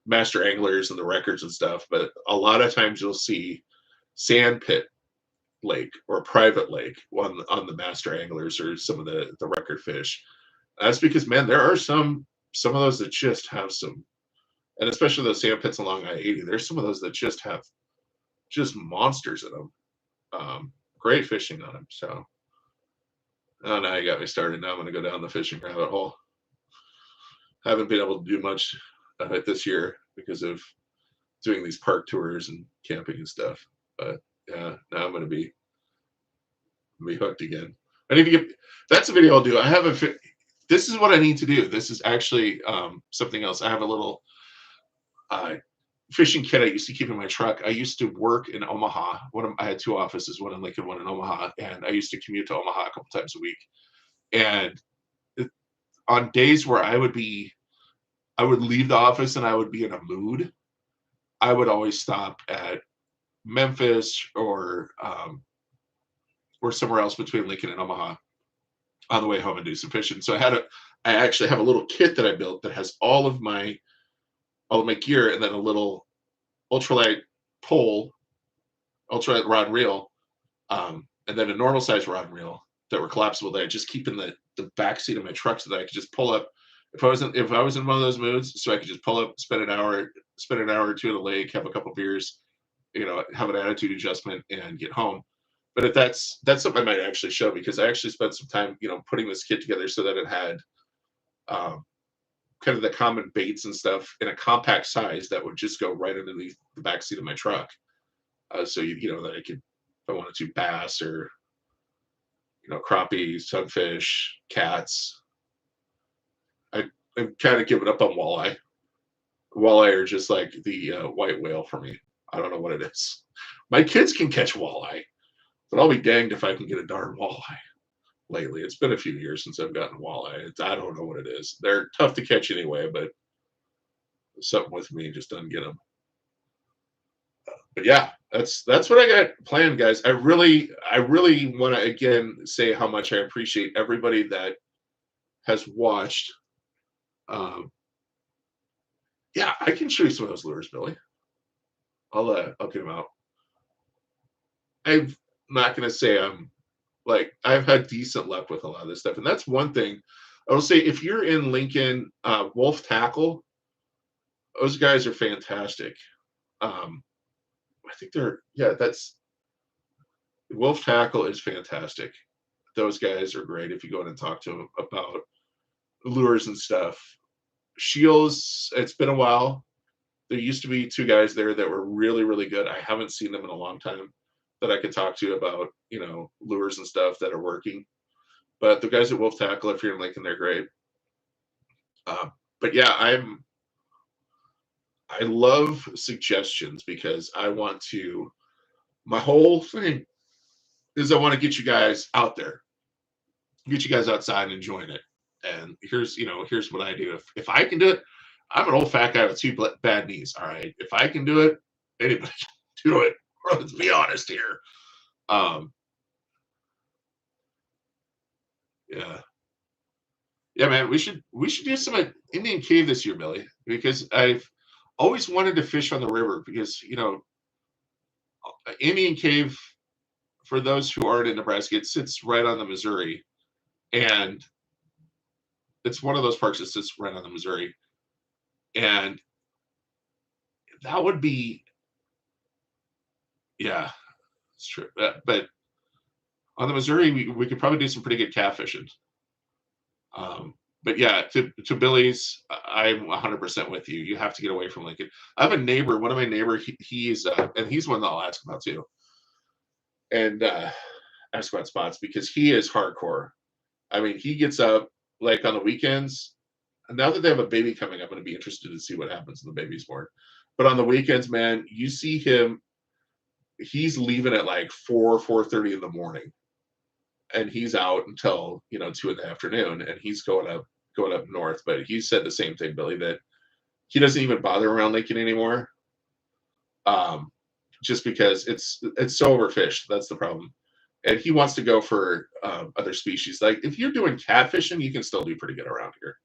master anglers and the records and stuff, but a lot of times you'll see sand pit lake or private lake on the master anglers or some of the record fish. That's because, man, there are some of those that just have some, and especially those sand pits along I-80, there's some of those that just have just monsters in them. Great fishing on them. So, oh, now you got me started. Now I'm going to go down the fishing rabbit hole. Haven't been able to do much of it this year because of doing these park tours and camping and stuff. But yeah, now I'm going to be hooked again. I need to get, that's a video I'll do. This is what I need to do. This is actually something else. I have a little fishing kit I used to keep in my truck. I used to work in Omaha. I had two offices, one in Lincoln, one in Omaha, and I used to commute to Omaha a couple times a week. And on days where I would leave the office and I would be in a mood, I would always stop at Memphis or somewhere else between Lincoln and Omaha on the way home and do some fishing. So I actually have a little kit that I built that has all of my gear, and then a little ultralight pole, ultralight rod and reel, and then a normal size rod and reel that were collapsible that I just keep in the back seat of my truck, so that I could just pull up if I was in one of those moods, so I could just pull up, spend an hour or two in the lake, have a couple beers, have an attitude adjustment, and get home. But if that's something I might actually show, because I actually spent some time, putting this kit together so that it had kind of the common baits and stuff in a compact size that would just go right underneath the back seat of my truck. So that I could, if I wanted to, bass or crappie, sunfish, cats. I'm kind of giving up on walleye. Walleye are just like the white whale for me. I don't know what it is. My kids can catch walleye, but I'll be danged if I can get a darn walleye. Lately, it's been a few years since I've gotten walleye. I don't know what it is. They're tough to catch anyway, but something with me just doesn't get them. But yeah, that's what I got planned, guys. I really want to again say how much I appreciate everybody that has watched. Yeah, I can show you some of those lures, Billy. I'll get them out. I'm not gonna say I've had decent luck with a lot of this stuff, and that's one thing I will say. If you're in Lincoln, Wolf Tackle, those guys are fantastic. I think that's Wolf Tackle is fantastic. Those guys are great if you go in and talk to them about lures and stuff. Shields, it's been a while. There used to be two guys there that were really, really good. I haven't seen them in a long time that I could talk to about, lures and stuff that are working. But the guys at Wolf Tackle, if you're in Lincoln, they're great. But yeah, I love suggestions because I want to. My whole thing is I want to get you guys out there, get you guys outside and enjoying it. And here's what I do. If I can do it, I'm an old fat guy with two bad knees. All right, if I can do it, anybody can do it. Let's be honest here. Um, yeah, yeah, man. We should do some at Indian Cave this year, Billy, because I've always wanted to fish on the river because Indian Cave, for those who aren't in Nebraska, it sits right on the Missouri, and it's one of those parks that sits right on the Missouri, and that would be, yeah, it's true. But on the Missouri, we could probably do some pretty good catfishing. But yeah, to Billy's, I'm 100% with you. You have to get away from Lincoln. I have a neighbor. One of my neighbor, he's and he's one that I'll ask about too, and ask about spots because he is hardcore. I mean, he gets up like on the weekends. Now that they have a baby coming, I'm going to be interested to see what happens when the baby's born. But on the weekends, man, you see him. He's leaving at like 4:30 in the morning, and he's out until 2 in the afternoon, and he's going up north. But he said the same thing, Billy, that he doesn't even bother around Lincoln anymore, um, just because it's so overfished. That's the problem. And he wants to go for other species. Like if you're doing catfishing, you can still do pretty good around here.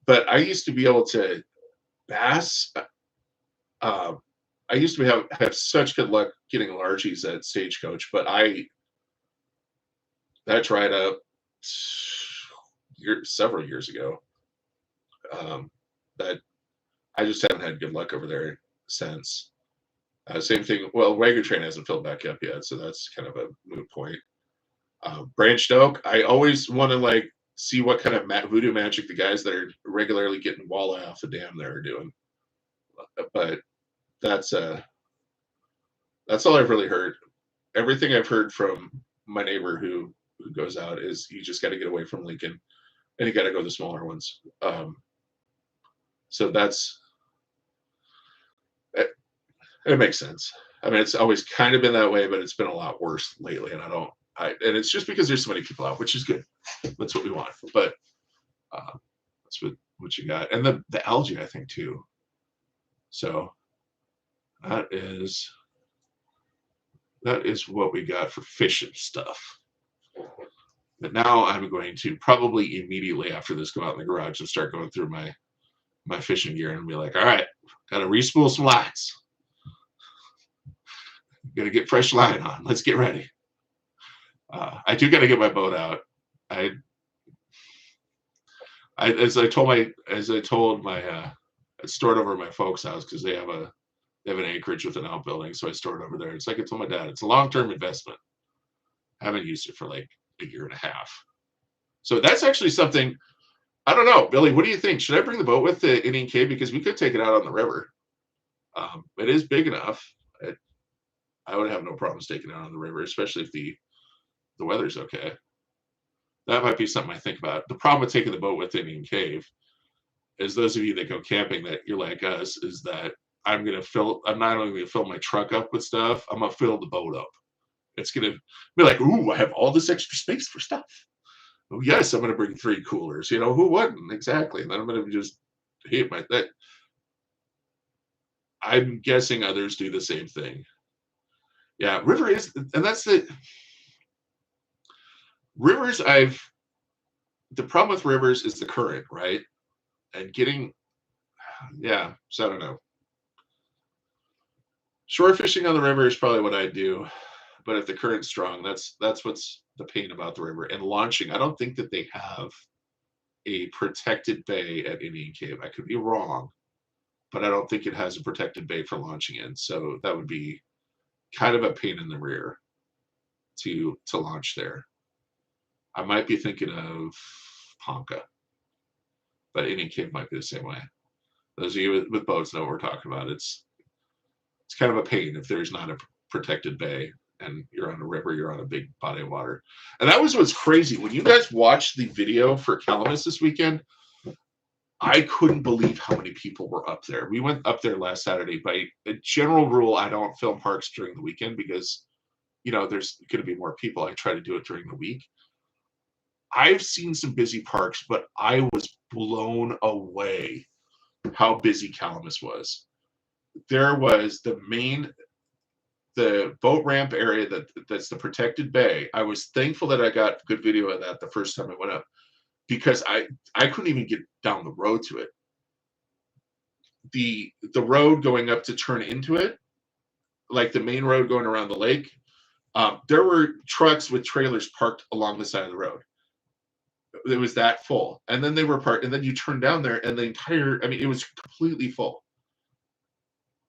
But I used to be able to bass. Uh, I used to have such good luck getting largies at Stagecoach, but that dried up several years ago. That I just haven't had good luck over there since. Same thing. Well, Wagon Train hasn't filled back up yet, so that's kind of a moot point. Branched Oak, I always want to like see what kind of voodoo magic the guys that are regularly getting walleye off the dam there are doing. But that's that's all I've really heard. Everything I've heard from my neighbor who goes out is you just got to get away from Lincoln and you got to go to the smaller ones. So it makes sense. I mean, it's always kind of been that way, but it's been a lot worse lately. And and it's just because there's so many people out, which is good. That's what we want. But that's what you got. And the algae, I think, too. So that is what we got for fishing stuff. But now I'm going to probably immediately after this go out in the garage and start going through my fishing gear and be like, all right, got to respool some lines. Got to get fresh line on. Let's get ready. I do got to get my boat out. As I told my I stored over at my folks' house because they have an acreage with an outbuilding, so I stored over there. It's like I told my dad, it's a long-term investment. I haven't used it for like a year and a half. So that's actually something. I don't know, Billy. What do you think? Should I bring the boat with the Indian Cave because we could take it out on the river? It is big enough. I would have no problems taking it out on the river, especially if the weather's okay. That might be something I think about. The problem with taking the boat with Indian Cave is those of you that go camping that you're like us is that I'm not only going to fill my truck up with stuff, I'm going to fill the boat up. It's going to be like, ooh, I have all this extra space for stuff. Oh, yes, I'm going to bring 3 coolers. Who wouldn't? Exactly. And then I'm going to just hit that. I'm guessing others do the same thing. Yeah, river is, and that's the rivers. The problem with rivers is the current, right? And yeah. So I don't know. Shore fishing on the river is probably what I do, but if the current's strong, that's what's the pain about the river. And launching, I don't think that they have a protected bay at Indian Cave. I could be wrong, but I don't think it has a protected bay for launching in. So that would be kind of a pain in the rear to launch there. I might be thinking of Ponca, but Indian Cave might be the same way. Those of you with boats know what we're talking about. It's kind of a pain if there's not a protected bay and you're on a river, you're on a big body of water. And that was what's crazy. When you guys watched the video for Calamus this weekend, I couldn't believe how many people were up there. We went up there last Saturday. By a general rule, I don't film parks during the weekend because, there's going to be more people. I try to do it during the week. I've seen some busy parks, but I was blown away how busy Calamus was. There was the boat ramp area that's the protected bay. I was thankful that I got good video of that the first time I went up, because I couldn't even get down the road to it. The road going up to turn into it, like the main road going around the lake, there were trucks with trailers parked along the side of the road. It was that full. And then they were parked, and then you turn down there and it was completely full.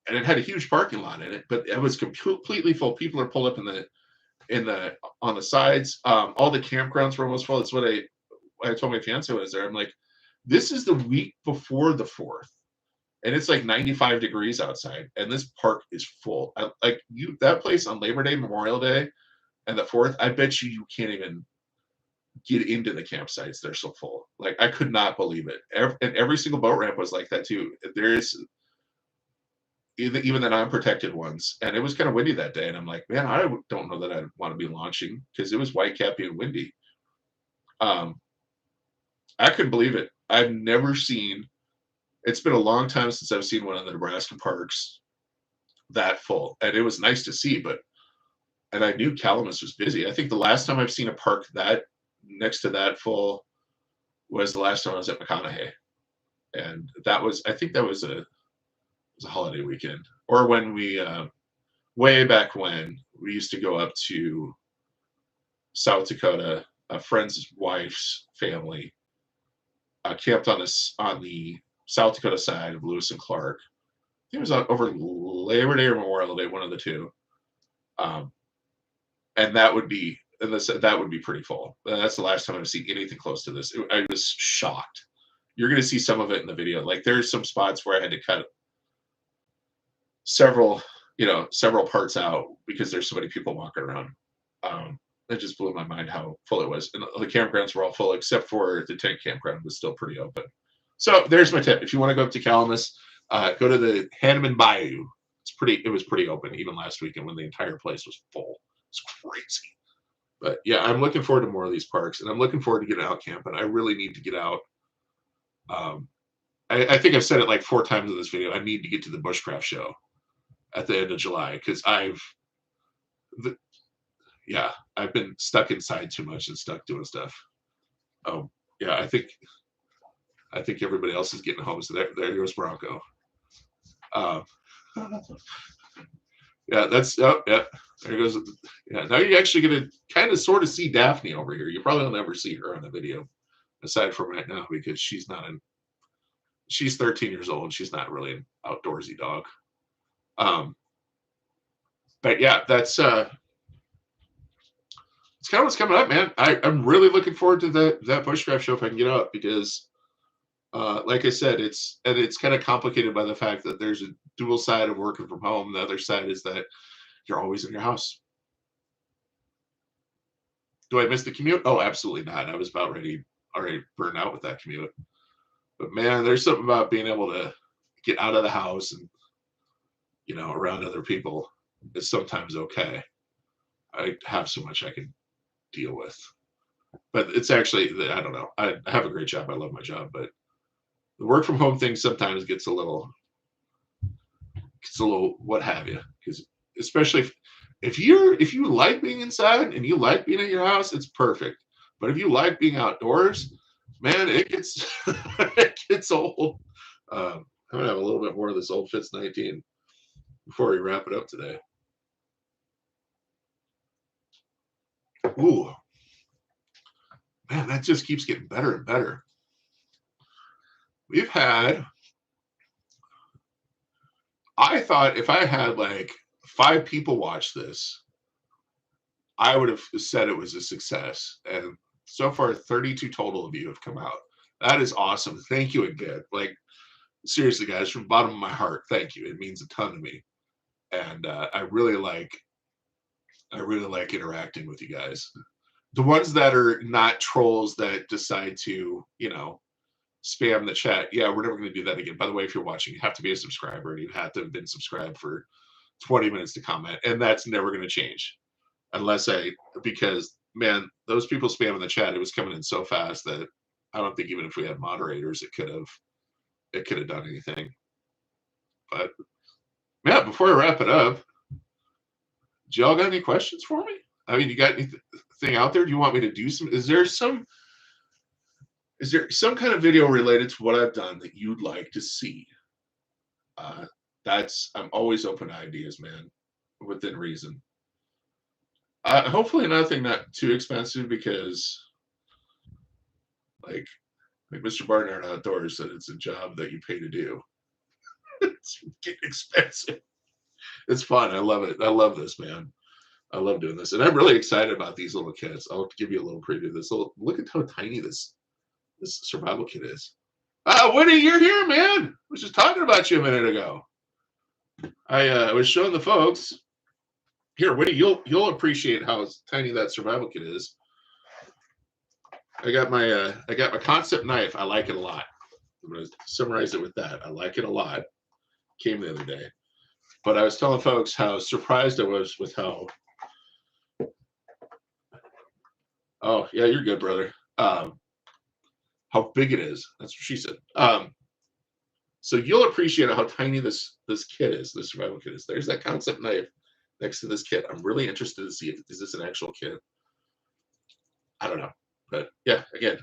And it had a huge parking lot in it, but it was completely full. People are pulled up on the sides. All the campgrounds were almost full. That's what I told my fiance when I was there. I'm like, this is the week before the 4th, and it's like 95 degrees outside, and this park is full. That place on Labor Day, Memorial Day, and the 4th, I bet you can't even get into the campsites. They're so full. Like, I could not believe it. And every single boat ramp was like that too. There's even the non-protected ones, and it was kind of windy that day, and I'm like, man, I don't know that I want to be launching, because it was whitecappy and windy. I couldn't believe it. I've never seen, it's been a long time since I've seen one of the Nebraska parks that full, and it was nice to see. And I knew Calamus was busy. I think the last time I've seen a park that next to that full was the last time I was at McConaughey, and I think that was a holiday weekend, or when we way back when we used to go up to South Dakota. A friend's wife's family camped on the South Dakota side of Lewis and Clark. I think it was over Labor Day or Memorial Day, one of the two. And that would be pretty full. That's the last time I've seen anything close to this. I was shocked. You're going to see some of it in the video. Like, there's some spots where I had to cut several parts out because there's so many people walking around. It just blew my mind how full it was. And the campgrounds were all full except for the tent campground was still pretty open. So there's my tip. If you want to go up to Calamus, go to the Hanneman Bayou. It was pretty open even last weekend when the entire place was full. It's crazy. But yeah, I'm looking forward to more of these parks, and I'm looking forward to getting out camping. I really need to get out. I think I've said it like 4 times in this video. I need to get to the Bushcraft show at the end of July, because I've been stuck inside too much and stuck doing stuff. Oh yeah, I think everybody else is getting home. So there goes Bronco. Yeah, there goes. Yeah, now you're actually gonna kind of sort of see Daphne over here. You probably will never see her on the video, aside from right now, because she's 13 years old. She's not really an outdoorsy dog. But yeah, that's it's kind of what's coming up, man. I'm really looking forward to that Bushcraft show if I can get out, because like I said, it's kind of complicated by the fact that there's a dual side of working from home. The other side is that you're always in your house. Do I miss the commute? Oh, absolutely not. I was about already burned out with that commute. But man, there's something about being able to get out of the house and, around other people is sometimes okay. I have so much I can deal with. But it's actually, I don't know. I have a great job. I love my job, but the work from home thing sometimes gets a little what have you, because especially if you like being inside and you like being at your house, it's perfect. But if you like being outdoors, man, it gets it gets old. I'm gonna have a little bit more of this Old Fitz 19 before we wrap it up today. Ooh, man, that just keeps getting better and better. I thought if I had like 5 people watch this, I would have said it was a success. And so far, 32 total of you have come out. That is awesome. Thank you again. Like, seriously, guys, from the bottom of my heart, thank you. It means a ton to me, and I really like interacting with you guys. The ones that are not trolls that decide to, spam the chat. Yeah, we're never going to do that again. By the way, if you're watching, you have to be a subscriber and you have to have been subscribed for 20 minutes to comment. And that's never going to change because man, those people spamming the chat, it was coming in so fast that I don't think even if we had moderators, it could have done anything. But yeah, before I wrap it up, do y'all got any questions for me? I mean, you got anything out there? Do you want me to do some? Is there some kind of video related to what I've done that you'd like to see? I'm always open to ideas, man, within reason. Hopefully nothing not too expensive because, like Mr. BarnYard Outdoors said, it's a job that you pay to do. It's getting expensive. It's fun. I love it. I love this, man. I love doing this, and I'm really excited about these little kits. I'll give you a little preview of this. Look at how tiny this survival kit is. Whitty, you're here, man. I was just talking about you a minute ago. I was showing the folks here, Whitty. You'll appreciate how tiny that survival kit is. I got my concept knife. I like it a lot. I'm gonna summarize it with that. I like it a lot. Came the other day, but I was telling folks how surprised I was with how. Oh yeah, you're good, brother. How big it is. That's what she said. So you'll appreciate how tiny this kit is. This survival kit is. There's that concept knife next to this kit. I'm really interested to see if is this an actual kit. I don't know, but yeah, again,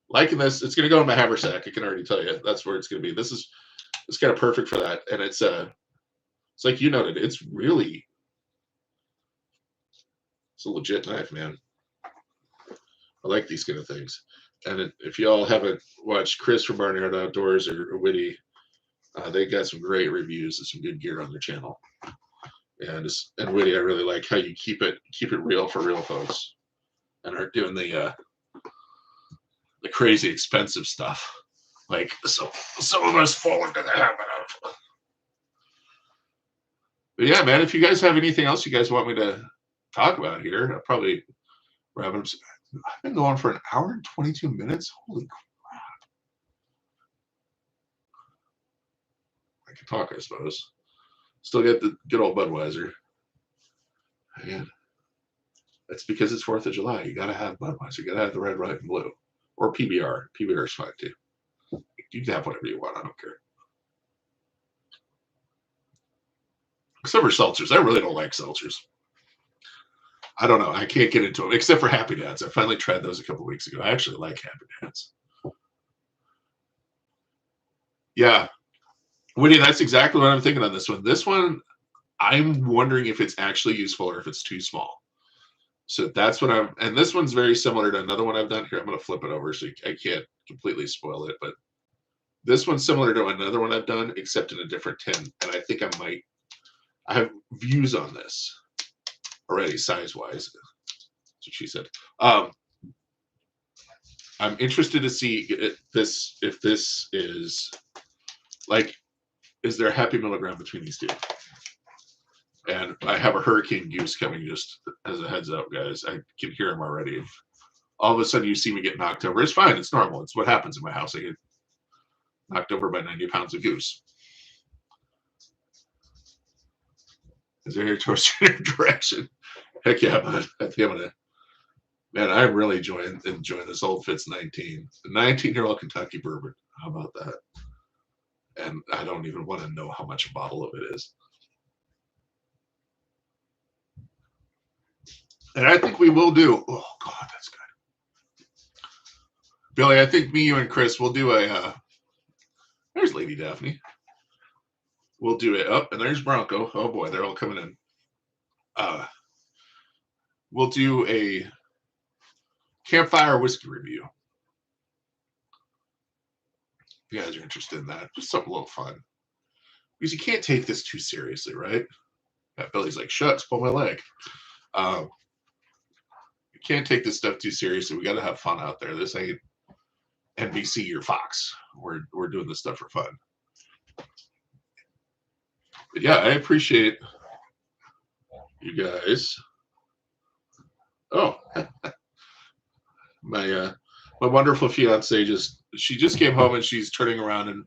liking this. It's gonna go in my haversack. I can already tell you that's where it's gonna be. It's kind of perfect for that, and it's like you noted. It's a legit knife, man. I like these kind of things. And if y'all haven't watched Chris from BarnYard Outdoors or Whitty, they got some great reviews and some good gear on their channel. And Whitty, I really like how you keep it real for real folks, and aren't doing the crazy expensive stuff like some of us fall into the habit of. But yeah, man, if you guys have anything else you guys want me to talk about here, I'll probably wrap it up. I've been going for an hour and 22 minutes. Holy crap. I can talk, I suppose. Still get the good old Budweiser. Man, that's because it's 4th of July. You got to have Budweiser. You got to have the red, white, and blue. Or PBR. PBR is fine, too. You can have whatever you want. I don't care. Except for seltzers. I really don't like seltzers. I don't know. I can't get into them, except for Happy Dads. I finally tried those a couple weeks ago. I actually like Happy Dads. Yeah. Whitty, that's exactly what I'm thinking on this one. This one, I'm wondering if it's actually useful or if it's too small. So that's what and this one's very similar to another one I've done here. I'm going to flip it over so I can't completely spoil it, but this one's similar to another one I've done, except in a different tin. And I think I have views on this already, size-wise. That's what she said. I'm interested to see if this is like, is there a happy milligram between these two? And I have a hurricane goose coming, just as a heads up, guys. I can hear him already. If all of a sudden you see me get knocked over, it's fine. It's normal. It's what happens in my house. I get knocked over by 90 pounds of goose. Is there here towards your direction? Heck yeah, bud. I think I'm gonna. Man, I'm really enjoying this Old Fitz 19. The 19-year-old Kentucky bourbon. How about that? And I don't even want to know how much a bottle of it is. And I think we will do. Oh God, that's good. Billy, I think me, you, and Chris will do a. There's Lady Daphne. We'll do it up, and there's Bronco. Oh boy, they're all coming in. We'll do a campfire whiskey review. If you guys are interested in that, just something a little fun. Because you can't take this too seriously, right? Yeah, Billy's like, shucks, pull my leg. You can't take this stuff too seriously. We got to have fun out there. This ain't NBC or Fox. We're doing this stuff for fun. But yeah, I appreciate you guys. Oh, my wonderful fiance she just came home and she's turning around and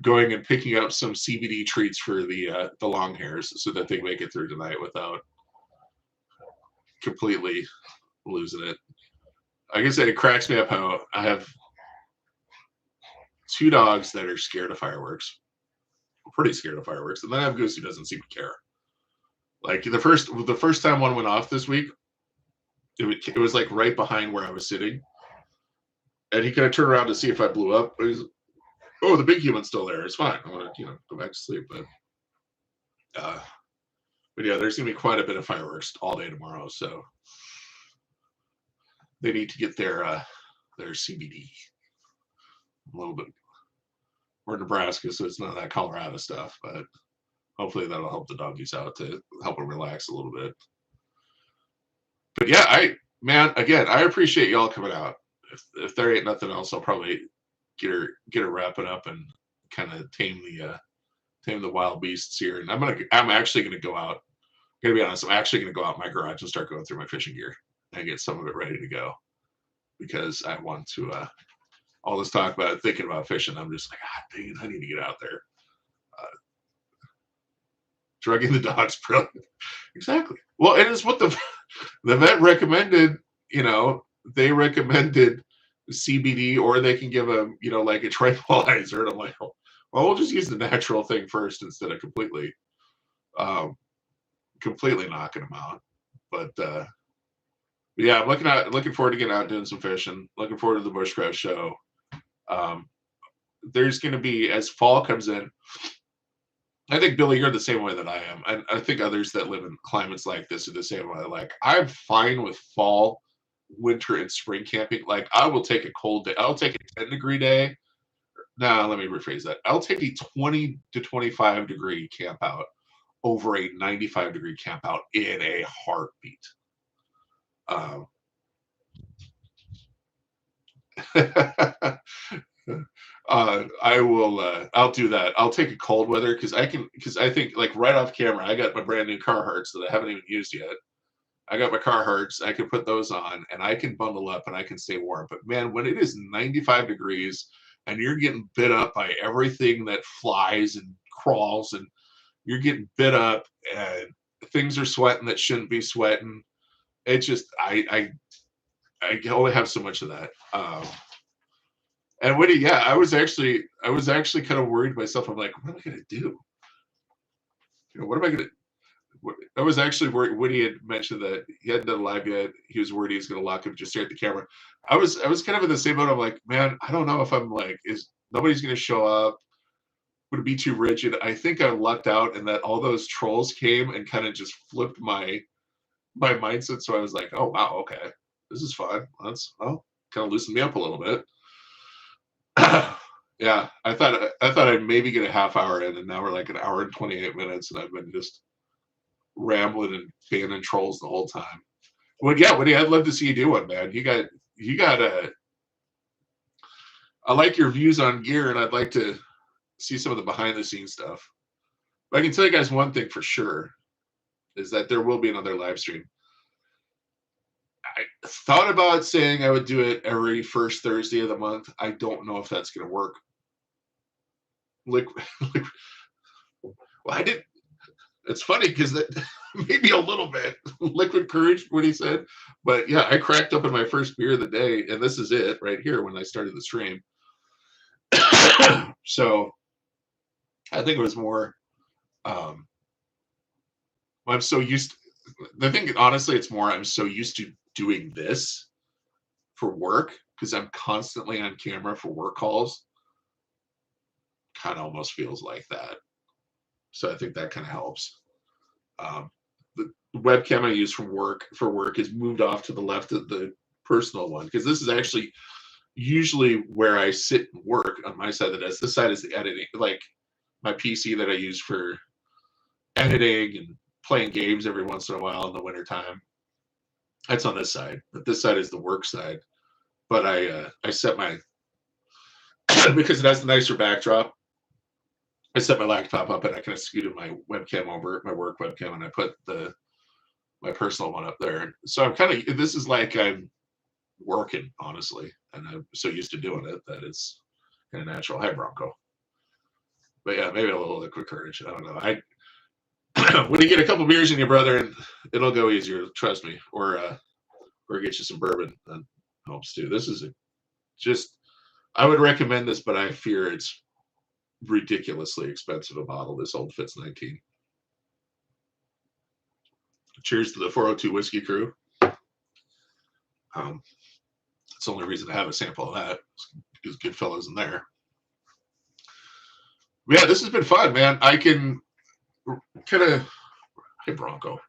going and picking up some CBD treats for the long hairs so that they make it through tonight without completely losing it. Like I said, it cracks me up how I have two dogs that are scared of fireworks, pretty scared of fireworks, and then I have Goose who doesn't seem to care. Like the first time one went off this week, it was like right behind where I was sitting, and he kind of turned around to see if I blew up. He's, oh, the big human's still there. It's fine. I'm gonna go back to sleep. But yeah, there's gonna be quite a bit of fireworks all day tomorrow, so they need to get their CBD a little bit. We're in Nebraska, so it's not that Colorado stuff, but hopefully that'll help the doggies out to help them relax a little bit. But yeah, I appreciate y'all coming out. If there ain't nothing else, I'll probably get her wrapping up and kind of tame the wild beasts here. And I'm actually gonna go out. I'm gonna be honest, I'm actually gonna go out in my garage and start going through my fishing gear and get some of it ready to go because I want to. All this talk about thinking about fishing, I'm just like, ah, dang it, I need to get out there. Drugging the dogs, brilliant. Exactly. Well, it is what the vet recommended. They recommended CBD, or they can give them, like a tranquilizer. And I'm like, oh, well, we'll just use the natural thing first instead of completely knocking them out. But yeah, I'm looking forward to getting out and doing some fishing. Looking forward to the bushcraft show. There's going to be, as fall comes in, I think, Billy, you're the same way that I am. And I think others that live in climates like this are the same way. Like, I'm fine with fall, winter, and spring camping. Like, I will take a cold day. I'll take a 10-degree day. Now, let me rephrase that. I'll take a 20 to 25 degree camp out over a 95-degree camp out in a heartbeat. I'll do that. I'll take a cold weather because I think, like, right off camera, I got my brand new Carhartts that I haven't even used yet. I got my Carhartts. I can put those on and I can bundle up and I can stay warm. But man, when it is 95 degrees and you're getting bit up by everything that flies and crawls, and you're getting bit up and things are sweating that shouldn't be sweating, it's just, I only have so much of that. And Whitty, yeah, I was actually kind of worried myself. I'm like, what am I gonna do? What am I gonna? I was actually worried. Whitty had mentioned that he hadn't done a live yet. He was worried he was gonna lock up, just stare at the camera. I was kind of in the same boat. I'm like, man, I don't know if I'm like, is nobody's gonna show up? Would it be too rigid? I think I lucked out in that all those trolls came and kind of just flipped my mindset. So I was like, oh wow, okay, this is fun. That's kind of loosened me up a little bit. Yeah, I thought I'd maybe get a half hour in, and now we're like an hour and 28 minutes, and I've been just rambling and banning trolls the whole time. Well, yeah, Woody, I'd love to see you do one, man. You got I like your views on gear, and I'd like to see some of the behind the scenes stuff. But I can tell you guys one thing for sure is that there will be another live stream. I thought about saying I would do it every first Thursday of the month. I don't know if that's going to work. Well, I did. It's funny because that maybe a little bit liquid courage, what he said. But yeah, I cracked up in my first beer of the day, and this is it right here when I started the stream. So I think it was more. I'm so used. I think honestly, it's more. I'm so used to doing this for work because I'm constantly on camera for work calls. Kind of almost feels like that. So I think that kind of helps. The webcam I use for work is moved off to the left of the personal one because this is actually usually where I sit and work on my side of the desk. This side is the editing, like my PC that I use for editing and playing games every once in a while in the wintertime. That's on this side, but this side is the work side. But I set my because it has the nicer backdrop. I set my laptop up and I kind of scooted my webcam over, my work webcam, and I put my personal one up there. So I'm kind of, this is like I'm working, honestly, and I'm so used to doing it that it's kind of natural. Hi, Bronco. But yeah, maybe a little liquid courage. I don't know. When you get a couple beers in your brother, and it'll go easier. Trust me. Or get you some bourbon. That helps too. This is just. I would recommend this, but I fear it's ridiculously expensive a bottle. This Old Fitz 19. Cheers to the 402 whiskey crew. That's the only reason to have a sample of that. Because good fellows in there. Yeah, this has been fun, man. I can kind of, hey Bronco,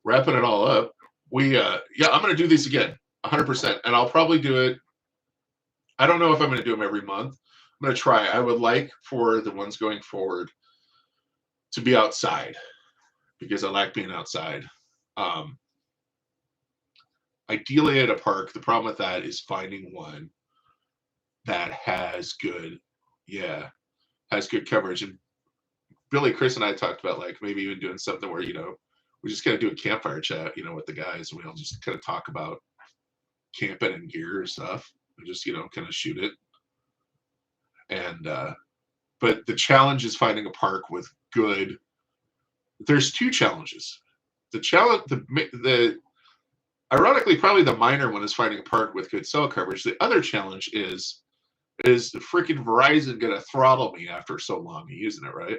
wrapping it all up. Yeah, I'm gonna do these again, 100%, and I'll probably do it. I don't know if I'm gonna do them every month. I'm gonna try. I would like for the ones going forward to be outside because I like being outside. Ideally at a park. The problem with that is finding one that has good, has good coverage. And Billy, Chris, and I talked about like maybe even doing something where we just kind of do a campfire chat, with the guys, and we all just kind of talk about camping and gear and stuff, and just kind of shoot it. And but the challenge is finding a park with good. There's two challenges. The challenge, the ironically, probably the minor one is finding a park with good cell coverage. The other challenge is freaking Verizon gonna throttle me after so long of using it, right?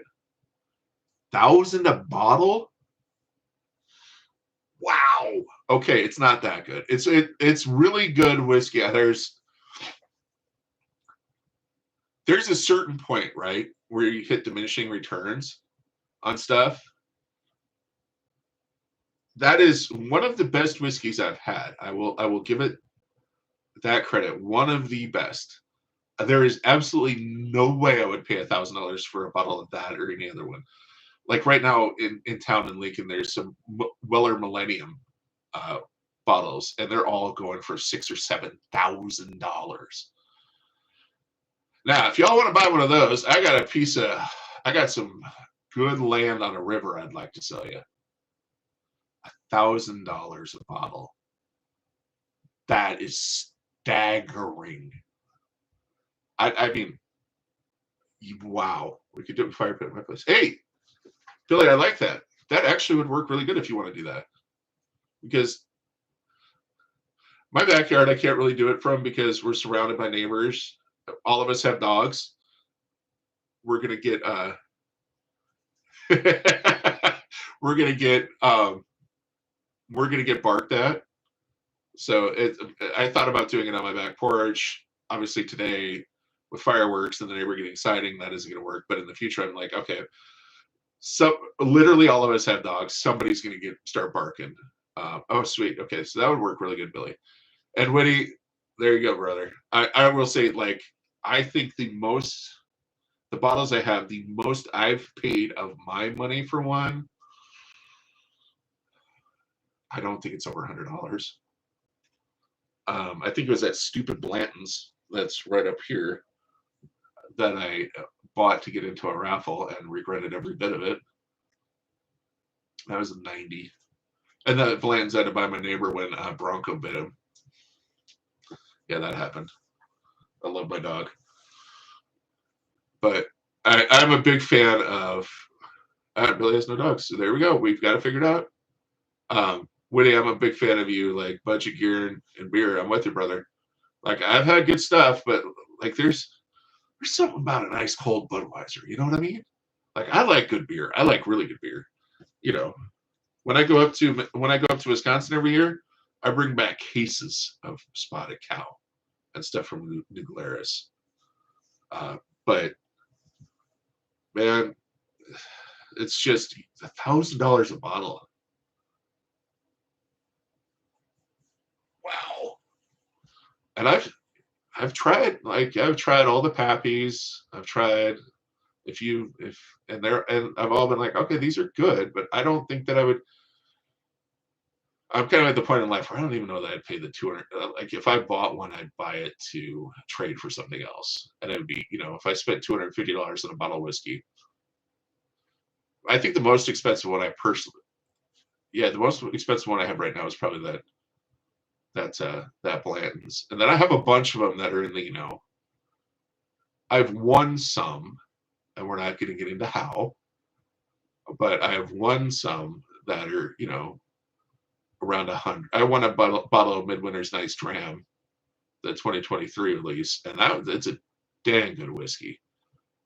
$1,000 a bottle? Wow. Okay, it's not that good. It's really good whiskey. There's a certain point, right, where you hit diminishing returns on stuff. That is one of the best whiskeys I've had. I will give it that credit. One of the best. There is absolutely no way I would pay $1,000 for a bottle of that or any other one. Like right now in town in Lincoln, there's some Weller Millennium bottles, and they're all going for $6,000 or $7,000. Now, if y'all want to buy one of those, I got some good land on a river I'd like to sell you. $1,000 a bottle. That is staggering. I mean, wow. We could do a fire pit in my place. Hey, Billy, I like that. That actually would work really good if you want to do that. Because my backyard, I can't really do it from because we're surrounded by neighbors. All of us have dogs. We're gonna get we're gonna get barked at. So I thought about doing it on my back porch. Obviously today with fireworks and the neighbor getting exciting, that isn't gonna work. But in the future, I'm like, okay. So literally all of us have dogs. Somebody's gonna start barking. Oh sweet. Okay, so that would work really good, Billy. And Whitty, there you go, brother. I will say, like, I think the bottles I have, the most I've paid of my money for one, I don't think it's over $100. I think it was that stupid Blanton's that's right up here that I bought to get into a raffle and regretted every bit of it. That was a 90. And that Blanton's I had to buy my neighbor when Bronco bit him. Yeah, that happened. I love my dog. But I'm a big fan of Billy has no dogs. So there we go. We've got it figured out. Whitty, I'm a big fan of you, like budget gear and beer. I'm with you, brother. Like I've had good stuff, but like there's something about a nice cold Budweiser. You know what I mean? Like I like good beer. I like really good beer. When I go up to Wisconsin every year, I bring back cases of Spotted Cow and stuff from New Glarus. But man, it's just $1,000 a bottle. Wow. And I've tried all the Pappies. I've tried and I've all been like, okay, these are good, but I don't think that I'm kind of at the point in life where I don't even know that I'd pay the 200. Like if I bought one, I'd buy it to trade for something else, and it would be, if I spent $250 on a bottle of whiskey, I think the most expensive one I personally, yeah, the most expensive one I have right now is probably that Blanton's, and then I have a bunch of them that are in the, I've won some, and we're not going to get into how, but I have won some that are, around 100. I won a bottle of Midwinter's Nice Dram, the 2023 release, and it's a dang good whiskey.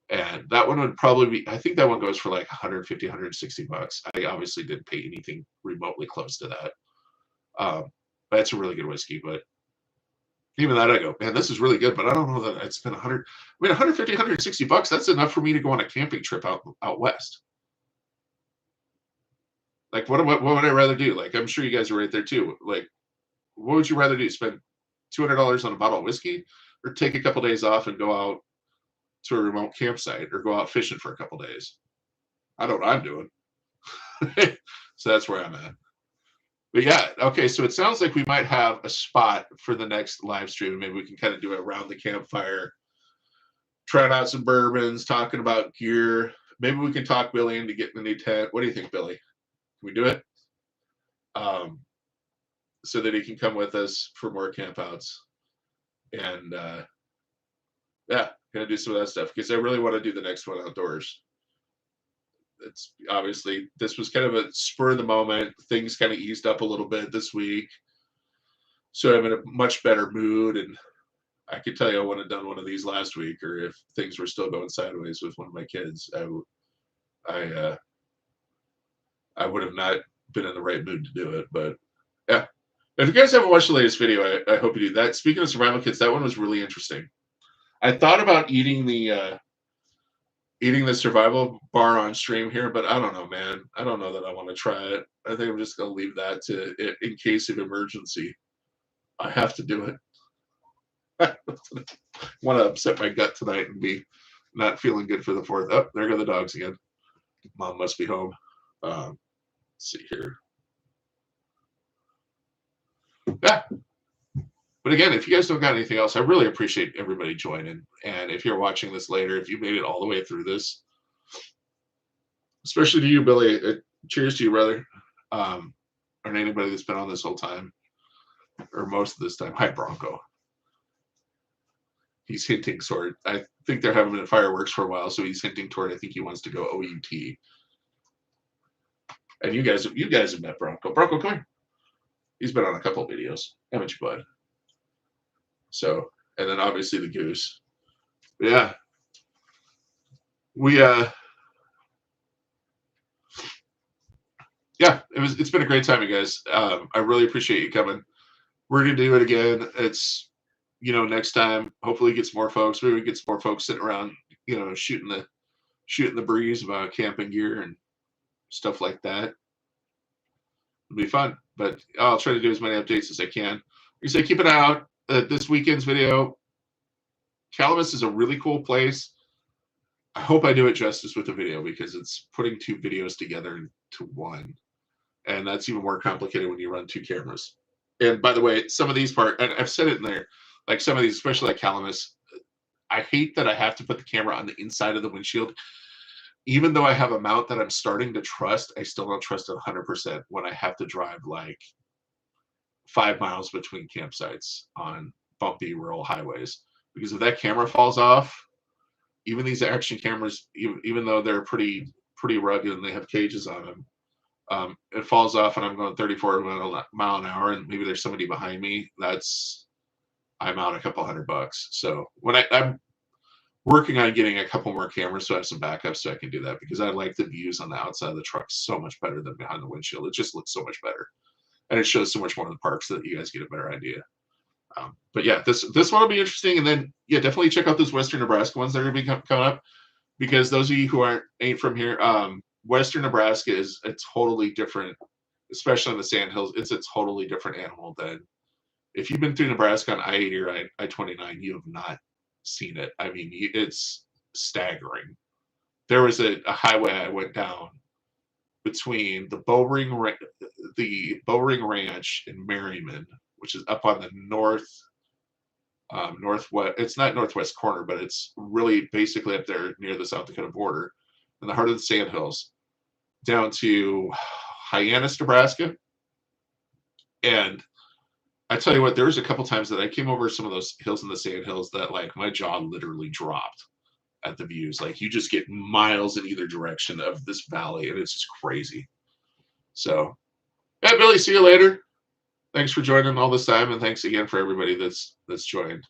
And that one would probably be, I think that one goes for like 150, 160 bucks. I obviously didn't pay anything remotely close to that. But it's a really good whiskey. But even that, I go, man, this is really good. But I don't know that I'd spend 100. I mean, 150, 160 bucks. That's enough for me to go on a camping trip out west. Like, what would I rather do? Like, I'm sure you guys are right there too. Like, what would you rather do? Spend $200 on a bottle of whiskey, or take a couple days off and go out to a remote campsite, or go out fishing for a couple days? I know what I'm doing. So that's where I'm at. But yeah, okay, so it sounds like we might have a spot for the next live stream. Maybe we can kind of do it around the campfire, trying out some bourbons, talking about gear. Maybe we can talk Billy into getting a new tent. What do you think, Billy? Can we do it? So that he can come with us for more campouts. And yeah, gonna do some of that stuff because I really want to do the next one outdoors. It's obviously, this was kind of a spur of the moment. Things kind of eased up a little bit this week, so I'm in a much better mood. And I could tell you I would have done one of these last week, or if things were still going sideways with one of my kids, I would have not been in the right mood to do it. But yeah, if you guys haven't watched the latest video, I hope you do that. Speaking of survival kits, that one was really interesting. I thought about eating the survival bar on stream here, but I don't know, man. I don't know that I want to try it. I think I'm just gonna leave that to it in case of emergency. I have to do it. I want to upset my gut tonight and be not feeling good for the 4th. Oh, there go the dogs again. Mom must be home. Let's see here. Yeah. But again, if you guys don't got anything else, I really appreciate everybody joining. And if you're watching this later, if you made it all the way through this, especially to you, Billy, cheers to you, brother. Or anybody that's been on this whole time, or most of this time. Hi, Bronco. He's hinting toward, I think they're having fireworks for a while, so he's hinting toward, I think he wants to go OUT. And you guys have met Bronco. Bronco, come here. He's been on a couple of videos, haven't you, bud? So, and then obviously the goose. But yeah. It's been a great time, you guys. I really appreciate you coming. We're gonna do it again. It's, next time, hopefully get some more folks. Maybe we get some more folks sitting around, shooting the breeze about camping gear and stuff like that. It'll be fun. But I'll try to do as many updates as I can. You say keep an eye out. This weekend's video. Calamus is a really cool place. I hope I do it justice with the video, because it's putting 2 videos together into one. And that's even more complicated when you run 2 cameras. And by the way, some of these parts, and I've said it in there, like some of these, especially like Calamus, I hate that I have to put the camera on the inside of the windshield. Even though I have a mount that I'm starting to trust, I still don't trust it 100% when I have to drive like 5 miles between campsites on bumpy rural highways. Because if that camera falls off, even these action cameras, even though they're pretty rugged and they have cages on them, it falls off and I'm going 34 mile an hour and maybe there's somebody behind me, I'm out a couple $100. So when I'm working on getting a couple more cameras so I have some backups so I can do that, because I like the views on the outside of the truck so much better than behind the windshield. It just looks so much better. And it shows so much more of the parks so that you guys get a better idea. But yeah, this one will be interesting. And then, yeah, definitely check out those Western Nebraska ones that are going to be coming up, because those of you who ain't from here, Western Nebraska is a totally different, especially in the Sandhills. It's a totally different animal than if you've been through Nebraska on I-80 or I-29, you have not seen it. I mean, it's staggering. There was a highway I went down between the Bowring Ranch in Merriman, which is up on the northwest. It's not northwest corner, but it's really basically up there near the South Dakota border, in the heart of the Sandhills. down to Hyannis, Nebraska. And I tell you what, there was a couple times that I came over some of those hills in the sand hills that like my jaw literally dropped at the views. Like you just get miles in either direction of this valley, and it's just crazy. So, yeah, Billy, see you later. Thanks for joining all this time, and thanks again for everybody that's joined.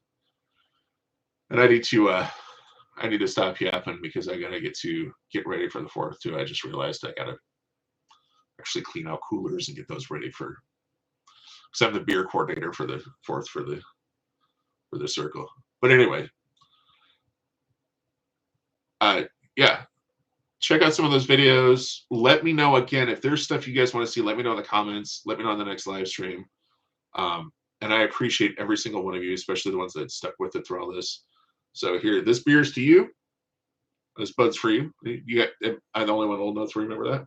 And I need to stop yapping because I gotta get ready for the 4th too. I just realized I gotta actually clean out coolers and get those ready for, because I'm the beer coordinator for the 4th for the circle. But anyway, yeah, check out some of those videos. Let me know again if there's stuff you guys want to see. Let me know in the comments. Let me know on the next live stream. And I appreciate every single one of you, especially the ones that stuck with it through all this. So here, this beer's to you. This bud's for you. You got. I'm the only one old enough to remember that.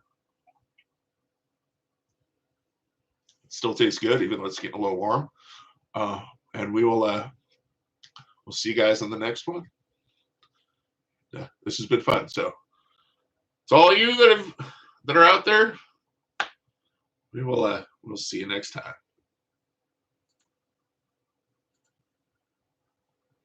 It still tastes good, even though it's getting a little warm. And we'll see you guys on the next one. This has been fun. So, to all you that are out there, we'll see you next time.